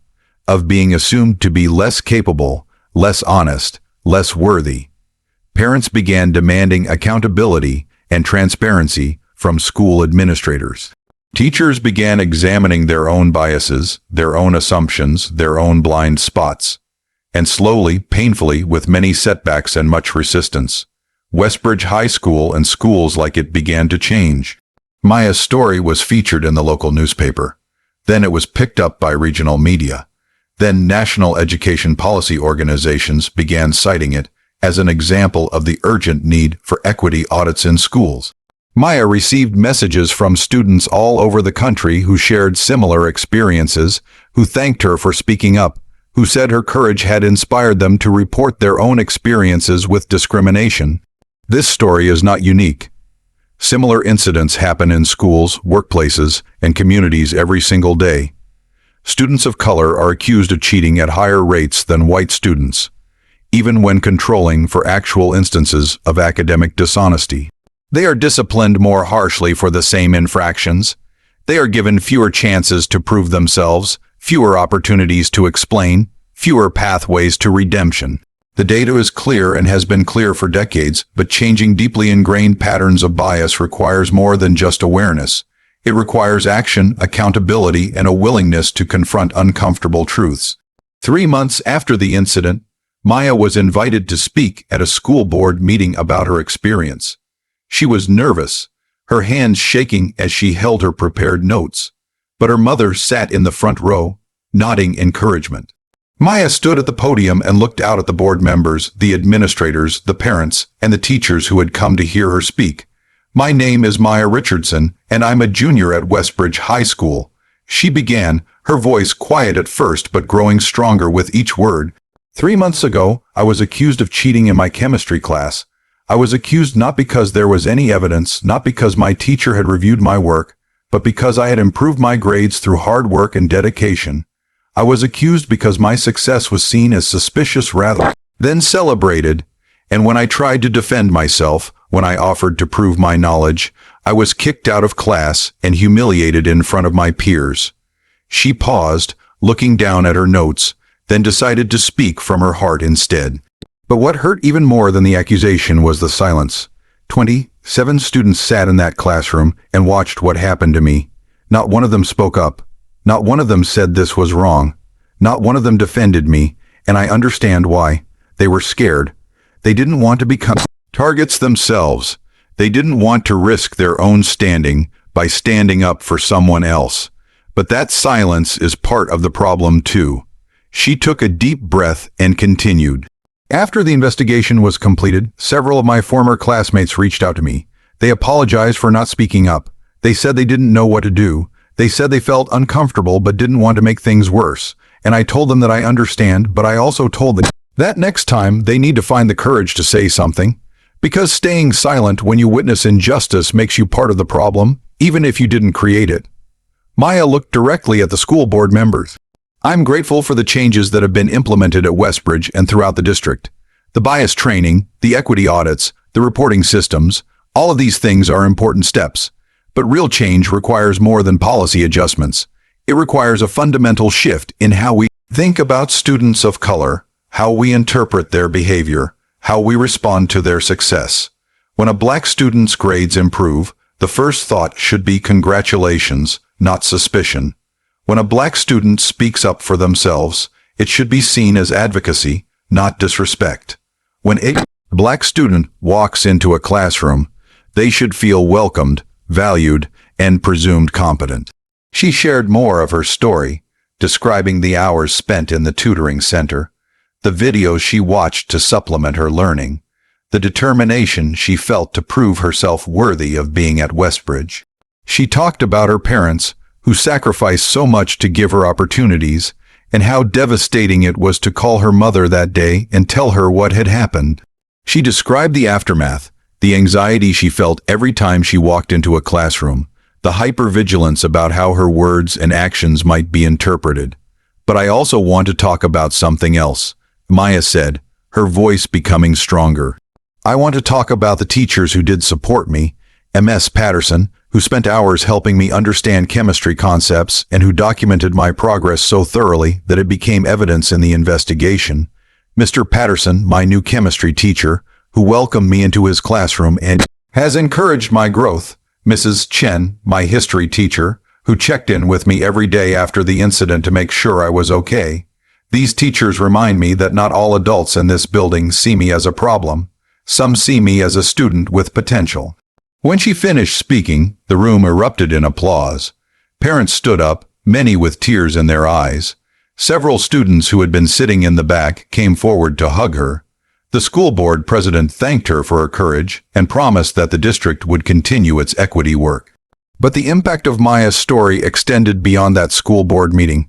of being assumed to be less capable, less honest, less worthy. Parents began demanding accountability and transparency from school administrators. Teachers began examining their own biases, their own assumptions, their own blind spots. And slowly, painfully, with many setbacks and much resistance, Westbridge High School and schools like it began to change. Maya's story was featured in the local newspaper. Then it was picked up by regional media. Then national education policy organizations began citing it as an example of the urgent need for equity audits in schools. Maya received messages from students all over the country who shared similar experiences, who thanked her for speaking up, who said her courage had inspired them to report their own experiences with discrimination. This story is not unique. Similar incidents happen in schools, workplaces, and communities every single day. Students of color are accused of cheating at higher rates than white students, even when controlling for actual instances of academic dishonesty. They are disciplined more harshly for the same infractions. They are given fewer chances to prove themselves, fewer opportunities to explain, fewer pathways to redemption. The data is clear and has been clear for decades, but changing deeply ingrained patterns of bias requires more than just awareness. It requires action, accountability, and a willingness to confront uncomfortable truths. 3 months after the incident, Maya was invited to speak at a school board meeting about her experience. She was nervous, her hands shaking as she held her prepared notes, but her mother sat in the front row, nodding encouragement. Maya stood at the podium and looked out at the board members, the administrators, the parents, and the teachers who had come to hear her speak. "My name is Maya Richardson, and I'm a junior at Westbridge High School," she began, her voice quiet at first but growing stronger with each word. 3 months ago, I was accused of cheating in my chemistry class. I was accused not because there was any evidence, not because my teacher had reviewed my work, but because I had improved my grades through hard work and dedication. I was accused because my success was seen as suspicious rather than celebrated, and when I tried to defend myself, when I offered to prove my knowledge, I was kicked out of class and humiliated in front of my peers. She paused, looking down at her notes, then decided to speak from her heart instead. But what hurt even more than the accusation was the silence. 27 students sat in that classroom and watched what happened to me. Not one of them spoke up. Not one of them said this was wrong. Not one of them defended me, and I understand why. They were scared. They didn't want to become targets themselves. They didn't want to risk their own standing by standing up for someone else. But that silence is part of the problem too. She took a deep breath and continued. After the investigation was completed, several of my former classmates reached out to me. They apologized for not speaking up. They said they didn't know what to do. They said they felt uncomfortable but didn't want to make things worse. And I told them that I understand, but I also told them that next time they need to find the courage to say something. Because staying silent when you witness injustice makes you part of the problem, even if you didn't create it. Maya looked directly at the school board members. "I'm grateful for the changes that have been implemented at Westbridge and throughout the district. The bias training, the equity audits, the reporting systems, all of these things are important steps. But real change requires more than policy adjustments. It requires a fundamental shift in how we think about students of color, how we interpret their behavior, how we respond to their success. When a black student's grades improve, the first thought should be congratulations, not suspicion. When a black student speaks up for themselves, it should be seen as advocacy, not disrespect. When a black student walks into a classroom, they should feel welcomed, valued, and presumed competent." She shared more of her story, describing the hours spent in the tutoring center, the videos she watched to supplement her learning, the determination she felt to prove herself worthy of being at Westbridge. She talked about her parents, who sacrificed so much to give her opportunities, and how devastating it was to call her mother that day and tell her what had happened. She described the aftermath, the anxiety she felt every time she walked into a classroom, the hypervigilance about how her words and actions might be interpreted. "But I also want to talk about something else," Maya said, her voice becoming stronger. "I want to talk about the teachers who did support me, Ms. Patterson, who spent hours helping me understand chemistry concepts and who documented my progress so thoroughly that it became evidence in the investigation. Mr. Patterson, my new chemistry teacher, who welcomed me into his classroom and has encouraged my growth. Mrs. Chen, my history teacher, who checked in with me every day after the incident to make sure I was okay. These teachers remind me that not all adults in this building see me as a problem. Some see me as a student with potential." When she finished speaking, the room erupted in applause. Parents stood up, many with tears in their eyes. Several students who had been sitting in the back came forward to hug her. The school board president thanked her for her courage and promised that the district would continue its equity work. But the impact of Maya's story extended beyond that school board meeting.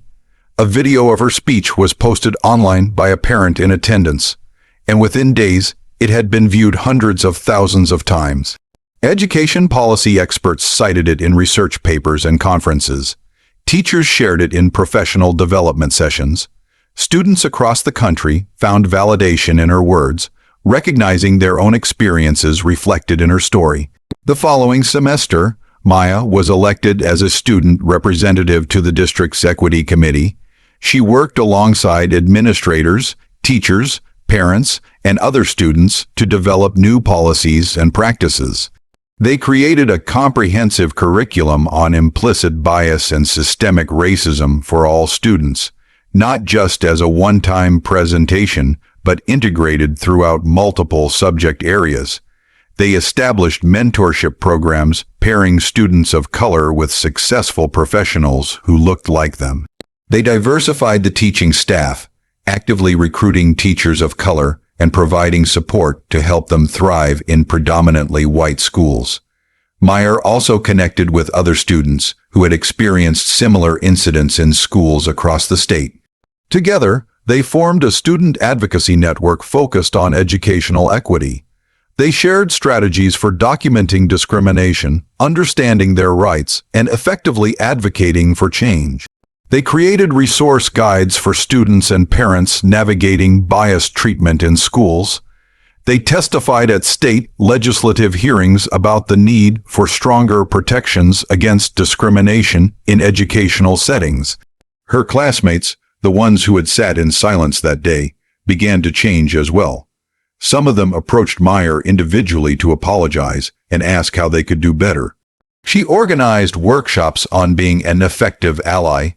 A video of her speech was posted online by a parent in attendance, and within days, it had been viewed hundreds of thousands of times. Education policy experts cited it in research papers and conferences. Teachers shared it in professional development sessions. Students across the country found validation in her words, recognizing their own experiences reflected in her story. The following semester, Maya was elected as a student representative to the district's equity committee. She worked alongside administrators, teachers, parents, and other students to develop new policies and practices. They created a comprehensive curriculum on implicit bias and systemic racism for all students, not just as a one-time presentation, but integrated throughout multiple subject areas. They established mentorship programs pairing students of color with successful professionals who looked like them. They diversified the teaching staff, actively recruiting teachers of color and providing support to help them thrive in predominantly white schools. Meyer also connected with other students who had experienced similar incidents in schools across the state. Together, they formed a student advocacy network focused on educational equity. They shared strategies for documenting discrimination, understanding their rights, and effectively advocating for change. They created resource guides for students and parents navigating biased treatment in schools. They testified at state legislative hearings about the need for stronger protections against discrimination in educational settings. Her classmates, the ones who had sat in silence that day, began to change as well. Some of them approached Meyer individually to apologize and ask how they could do better. She organized workshops on being an effective ally,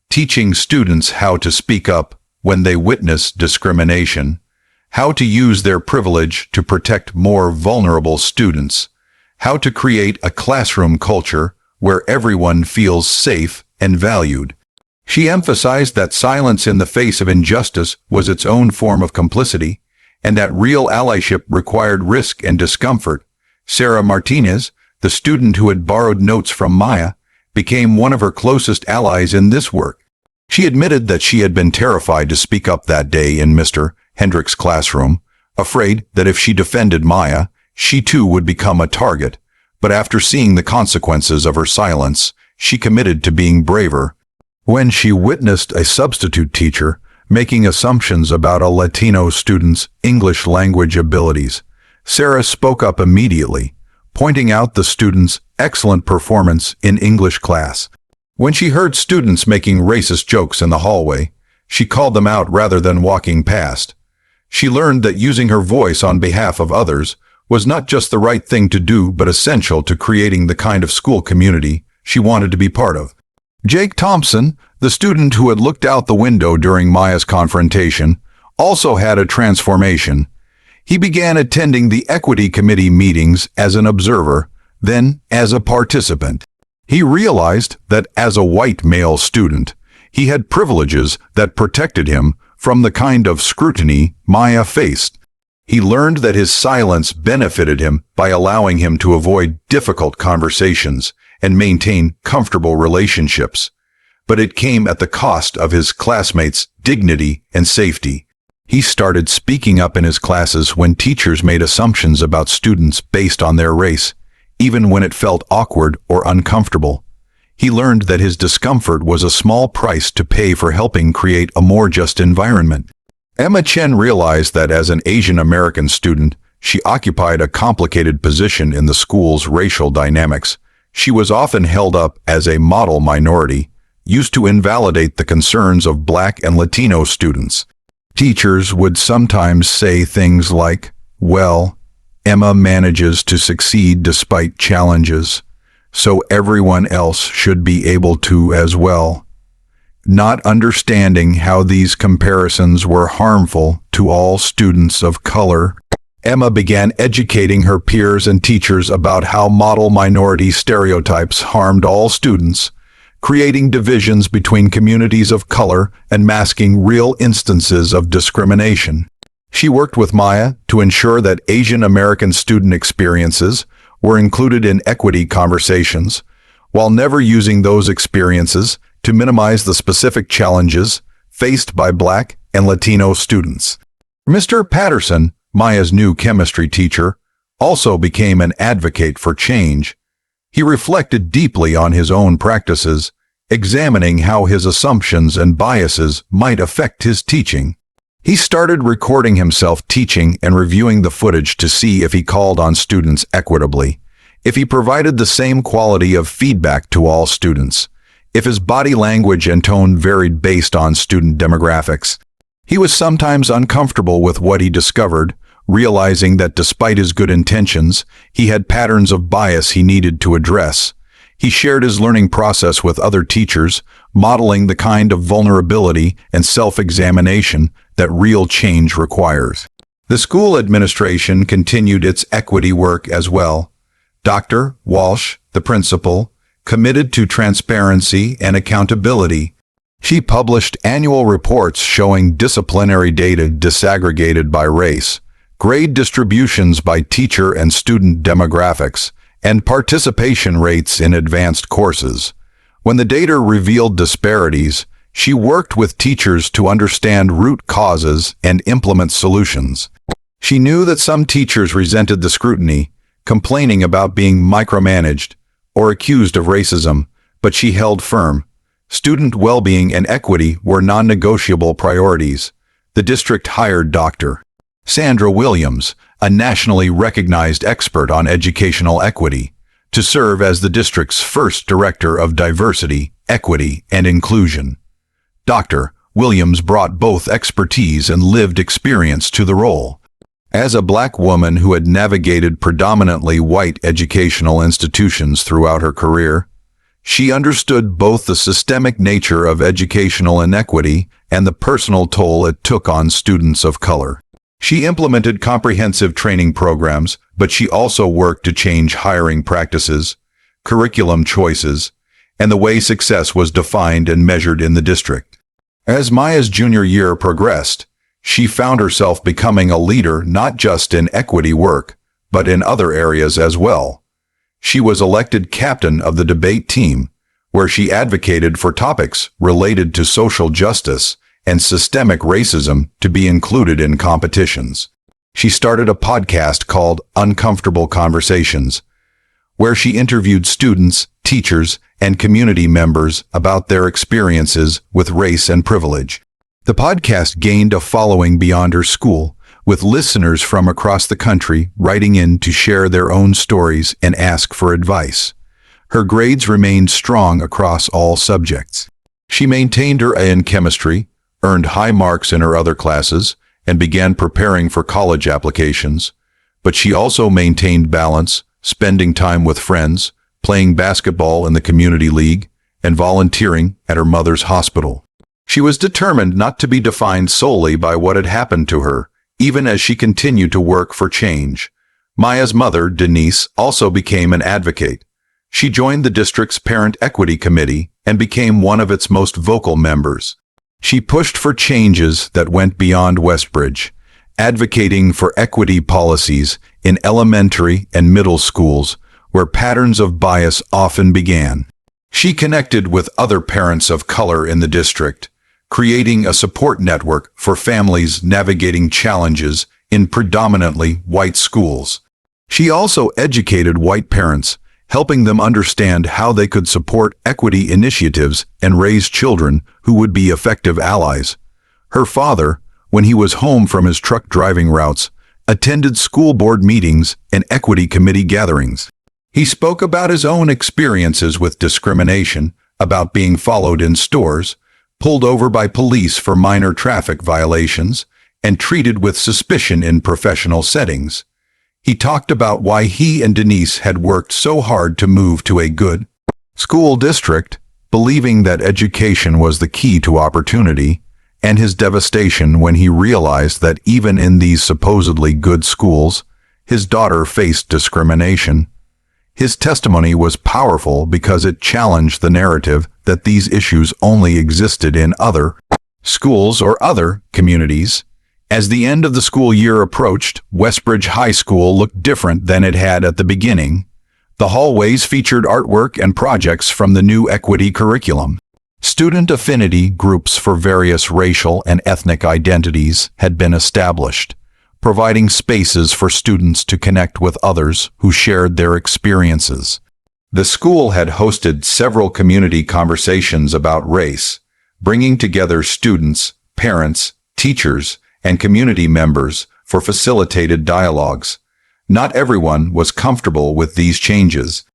teaching students how to speak up when they witness discrimination, how to use their privilege to protect more vulnerable students, how to create a classroom culture where everyone feels safe and valued. She emphasized that silence in the face of injustice was its own form of complicity, and that real allyship required risk and discomfort. Sarah Martinez, the student who had borrowed notes from Maya, became one of her closest allies in this work. She admitted that she had been terrified to speak up that day in Mr. Hendrick's classroom, afraid that if she defended Maya, she too would become a target. But after seeing the consequences of her silence, she committed to being braver. When she witnessed a substitute teacher making assumptions about a Latino student's English language abilities, Sarah spoke up immediately, pointing out the student's excellent performance in English class. When she heard students making racist jokes in the hallway, she called them out rather than walking past. She learned that using her voice on behalf of others was not just the right thing to do but essential to creating the kind of school community she wanted to be part of. Jake Thompson, the student who had looked out the window during Maya's confrontation, also had a transformation. He began attending the Equity Committee meetings as an observer, then as a participant. He realized that as a white male student, he had privileges that protected him from the kind of scrutiny Maya faced. He learned that his silence benefited him by allowing him to avoid difficult conversations and maintain comfortable relationships. But it came at the cost of his classmates' dignity and safety. He started speaking up in his classes when teachers made assumptions about students based on their race, even when it felt awkward or uncomfortable. He learned that his discomfort was a small price to pay for helping create a more just environment. Emma Chen realized that as an Asian American student, she occupied a complicated position in the school's racial dynamics. She was often held up as a model minority, used to invalidate the concerns of Black and Latino students. Teachers would sometimes say things like, "Well, Emma manages to succeed despite challenges, so everyone else should be able to as well," not understanding how these comparisons were harmful to all students of color. Emma began educating her peers and teachers about how model minority stereotypes harmed all students, creating divisions between communities of color and masking real instances of discrimination. She worked with Maya to ensure that Asian American student experiences were included in equity conversations, while never using those experiences to minimize the specific challenges faced by Black and Latino students. Mr. Patterson, Maya's new chemistry teacher, also became an advocate for change. He reflected deeply on his own practices, examining how his assumptions and biases might affect his teaching. He started recording himself teaching and reviewing the footage to see if he called on students equitably, if he provided the same quality of feedback to all students, if his body language and tone varied based on student demographics. He was sometimes uncomfortable with what he discovered, realizing that despite his good intentions, he had patterns of bias he needed to address. He shared his learning process with other teachers, modeling the kind of vulnerability and self-examination that real change requires. The school administration continued its equity work as well. Dr. Walsh, the principal, committed to transparency and accountability. She published annual reports showing disciplinary data disaggregated by race, grade distributions by teacher and student demographics, and participation rates in advanced courses. When the data revealed disparities, she worked with teachers to understand root causes and implement solutions. She knew that some teachers resented the scrutiny, complaining about being micromanaged or accused of racism, but she held firm. Student well-being and equity were non-negotiable priorities. The district hired Dr. Sandra Williams, a nationally recognized expert on educational equity, to serve as the district's first director of diversity, equity, and inclusion. Dr. Williams brought both expertise and lived experience to the role. As a Black woman who had navigated predominantly white educational institutions throughout her career, she understood both the systemic nature of educational inequity and the personal toll it took on students of color. She implemented comprehensive training programs, but she also worked to change hiring practices, curriculum choices, and the way success was defined and measured in the district. As Maya's junior year progressed, she found herself becoming a leader not just in equity work, but in other areas as well. She was elected captain of the debate team, where she advocated for topics related to social justice and systemic racism to be included in competitions. She started a podcast called Uncomfortable Conversations, where she interviewed students, teachers, and community members about their experiences with race and privilege. The podcast gained a following beyond her school, with listeners from across the country writing in to share their own stories and ask for advice. Her grades remained strong across all subjects. She maintained her A in chemistry, earned high marks in her other classes, and began preparing for college applications. But she also maintained balance, spending time with friends, playing basketball in the community league, and volunteering at her mother's hospital. She was determined not to be defined solely by what had happened to her, even as she continued to work for change. Maya's mother, Denise, also became an advocate. She joined the district's Parent Equity Committee and became one of its most vocal members. She pushed for changes that went beyond Westbridge, advocating for equity policies in elementary and middle schools where patterns of bias often began. She connected with other parents of color in the district, creating a support network for families navigating challenges in predominantly white schools. She also educated white parents, helping them understand how they could support equity initiatives and raise children who would be effective allies. Her father, when he was home from his truck driving routes, attended school board meetings and equity committee gatherings. He spoke about his own experiences with discrimination, about being followed in stores, pulled over by police for minor traffic violations, and treated with suspicion in professional settings. He talked about why he and Denise had worked so hard to move to a good school district, believing that education was the key to opportunity, and his devastation when he realized that even in these supposedly good schools, his daughter faced discrimination. His testimony was powerful because it challenged the narrative that these issues only existed in other schools or other communities. As the end of the school year approached, Westbridge High School looked different than it had at the beginning. The hallways featured artwork and projects from the new equity curriculum. Student affinity groups for various racial and ethnic identities had been established, providing spaces for students to connect with others who shared their experiences. The school had hosted several community conversations about race, bringing together students, parents, teachers, and community members for facilitated dialogues. Not everyone was comfortable with these changes.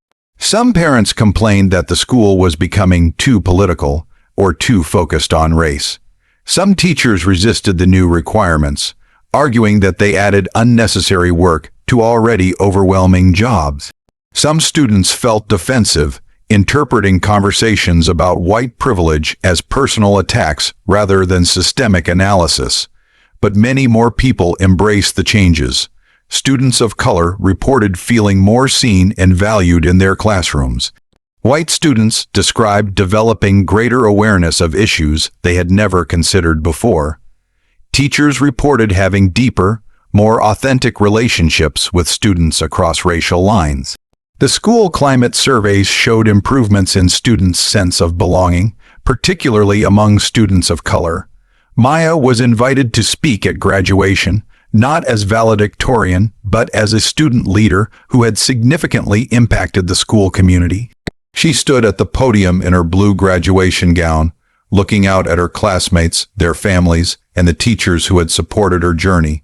Some parents complained that the school was becoming too political or too focused on race. Some teachers resisted the new requirements, arguing that they added unnecessary work to already overwhelming jobs. Some students felt defensive, interpreting conversations about white privilege as personal attacks rather than systemic analysis. But many more people embraced the changes. Students of color reported feeling more seen and valued in their classrooms. White students described developing greater awareness of issues they had never considered before. Teachers reported having deeper, more authentic relationships with students across racial lines. The school climate surveys showed improvements in students' sense of belonging, particularly among students of color. Maya was invited to speak at graduation, not as valedictorian, but as a student leader who had significantly impacted the school community. She stood at the podium in her blue graduation gown, looking out at her classmates, their families, and the teachers who had supported her journey.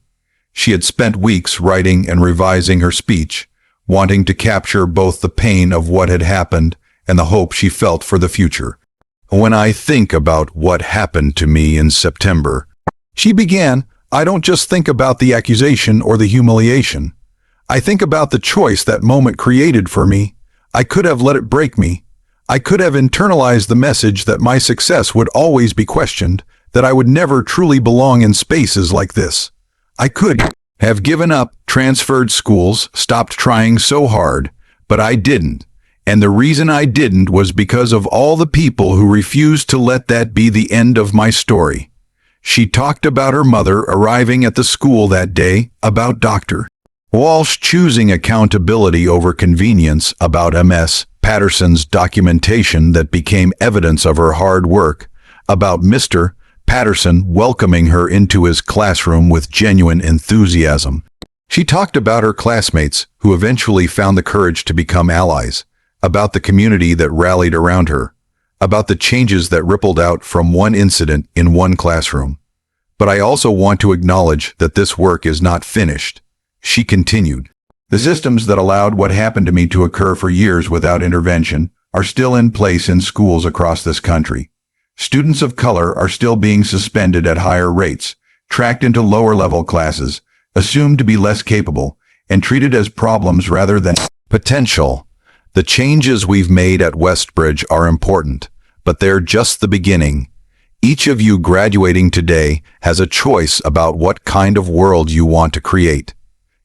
She had spent weeks writing and revising her speech, wanting to capture both the pain of what had happened and the hope she felt for the future. When I think about what happened to me in September, she began, I don't just think about the accusation or the humiliation. I think about the choice that moment created for me. I could have let it break me. I could have internalized the message that my success would always be questioned, that I would never truly belong in spaces like this. I could have given up, transferred schools, stopped trying so hard, but I didn't. And the reason I didn't was because of all the people who refused to let that be the end of my story. She talked about her mother arriving at the school that day, about Dr. Walsh choosing accountability over convenience, about Ms. Patterson's documentation that became evidence of her hard work, about Mr. Patterson welcoming her into his classroom with genuine enthusiasm. She talked about her classmates, who eventually found the courage to become allies, about the community that rallied around her, about the changes that rippled out from one incident in one classroom. But I also want to acknowledge that this work is not finished. She continued. The systems that allowed what happened to me to occur for years without intervention are still in place in schools across this country. Students of color are still being suspended at higher rates, tracked into lower-level classes, assumed to be less capable, and treated as problems rather than potential. The changes we've made at Westbridge are important, but they're just the beginning. Each of you graduating today has a choice about what kind of world you want to create.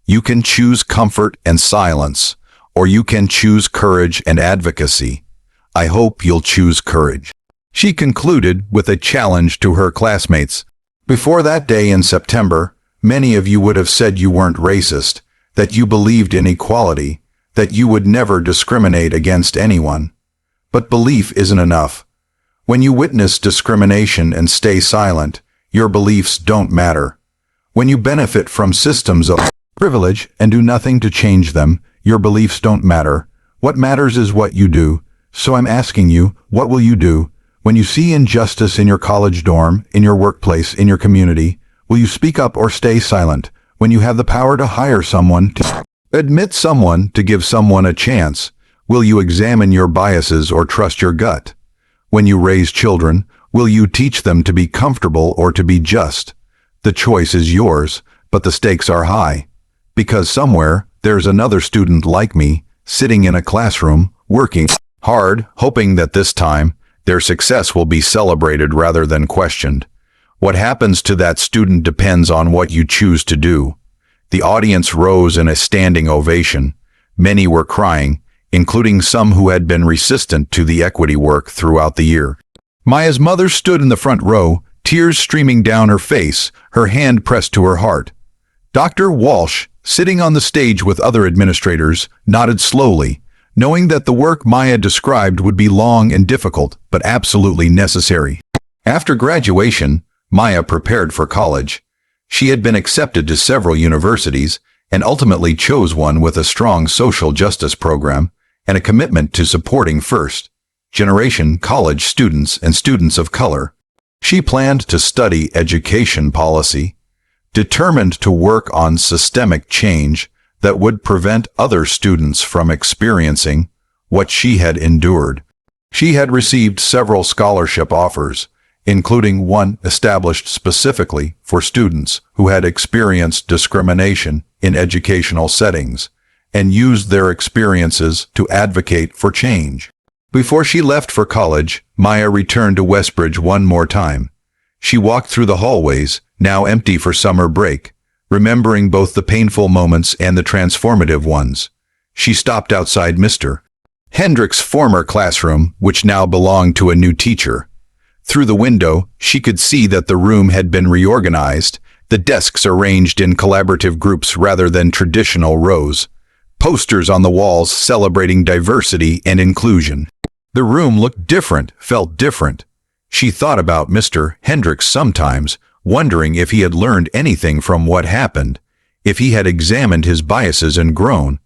You can choose comfort and silence, or you can choose courage and advocacy. I hope you'll choose courage. She concluded with a challenge to her classmates. Before that day in September, many of you would have said you weren't racist, that you believed in equality, that you would never discriminate against anyone. But belief isn't enough. When you witness discrimination and stay silent, your beliefs don't matter. When you benefit from systems of privilege and do nothing to change them, your beliefs don't matter. What matters is what you do. So I'm asking you, what will you do? When you see injustice in your college dorm, in your workplace, in your community, will you speak up or stay silent? When you have the power to hire someone, to admit someone, to give someone a chance, will you examine your biases or trust your gut? When you raise children, will you teach them to be comfortable or to be just? The choice is yours, but the stakes are high. Because somewhere, there's another student like me, sitting in a classroom, working hard, hoping that this time, their success will be celebrated rather than questioned. What happens to that student depends on what you choose to do. The audience rose in a standing ovation. Many were crying, including some who had been resistant to the equity work throughout the year. Maya's mother stood in the front row, tears streaming down her face, her hand pressed to her heart. Dr. Walsh, sitting on the stage with other administrators, nodded slowly, knowing that the work Maya described would be long and difficult, but absolutely necessary. After graduation, Maya prepared for college. She had been accepted to several universities and ultimately chose one with a strong social justice program and a commitment to supporting first-generation college students and students of color. She planned to study education policy, determined to work on systemic change that would prevent other students from experiencing what she had endured. She had received several scholarship offers, including one established specifically for students who had experienced discrimination in educational settings and used their experiences to advocate for change. Before she left for college, Maya returned to Westbridge one more time. She walked through the hallways, now empty for summer break, remembering both the painful moments and the transformative ones. She stopped outside Mr. Hendrick's former classroom, which now belonged to a new teacher. Through the window, she could see that the room had been reorganized, the desks arranged in collaborative groups rather than traditional rows, posters on the walls celebrating diversity and inclusion. The room looked different, felt different. She thought about Mr. Hendricks sometimes, wondering if he had learned anything from what happened, if he had examined his biases and grown,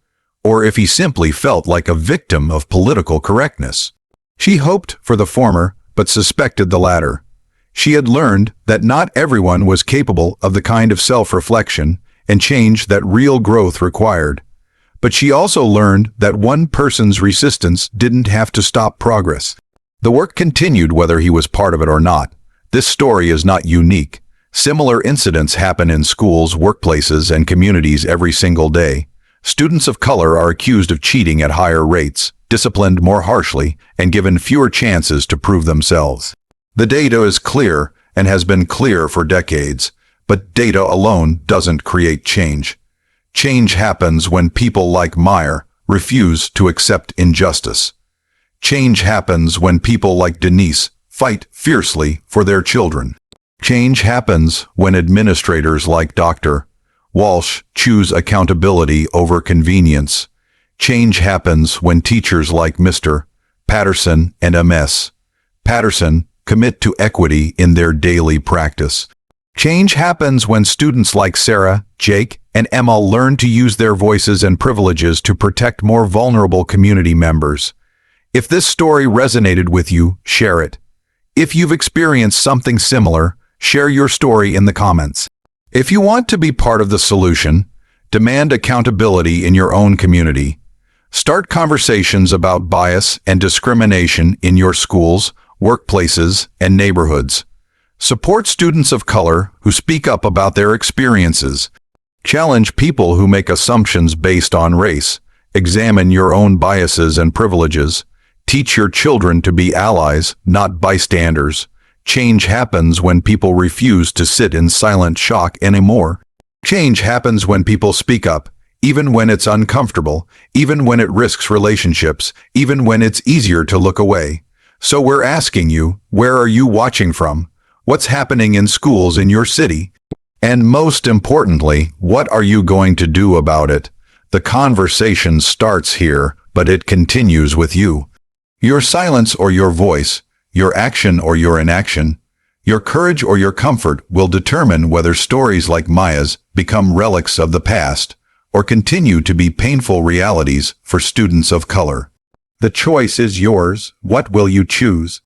or if he simply felt like a victim of political correctness. She hoped for the former, but suspected the latter. She had learned that not everyone was capable of the kind of self-reflection and change that real growth required. But she also learned that one person's resistance didn't have to stop progress. The work continued whether he was part of it or not. This story is not unique. Similar incidents happen in schools, workplaces, and communities every single day. Students of color are accused of cheating at higher rates, disciplined more harshly, and given fewer chances to prove themselves. The data is clear and has been clear for decades, but data alone doesn't create change. Change happens when people like Meyer refuse to accept injustice. Change happens when people like Denise fight fiercely for their children. Change happens when administrators like Dr. Walsh choose accountability over convenience. Change happens when teachers like Mr. Patterson and Ms. Patterson commit to equity in their daily practice. Change happens when students like Sarah, Jake, and Emma learn to use their voices and privileges to protect more vulnerable community members. If this story resonated with you, share it. If you've experienced something similar, share your story in the comments. If you want to be part of the solution, demand accountability in your own community. Start conversations about bias and discrimination in your schools, workplaces, and neighborhoods. Support students of color who speak up about their experiences. Challenge people who make assumptions based on race. Examine your own biases and privileges. Teach your children to be allies, not bystanders. Change happens when people refuse to sit in silent shock anymore. Change happens when people speak up, even when it's uncomfortable, even when it risks relationships, even when it's easier to look away. So we're asking you, where are you watching from? What's happening in schools in your city? And most importantly, what are you going to do about it? The conversation starts here, but it continues with you. Your silence or your voice, your action or your inaction, your courage or your comfort will determine whether stories like Maya's become relics of the past or continue to be painful realities for students of color. The choice is yours. What will you choose?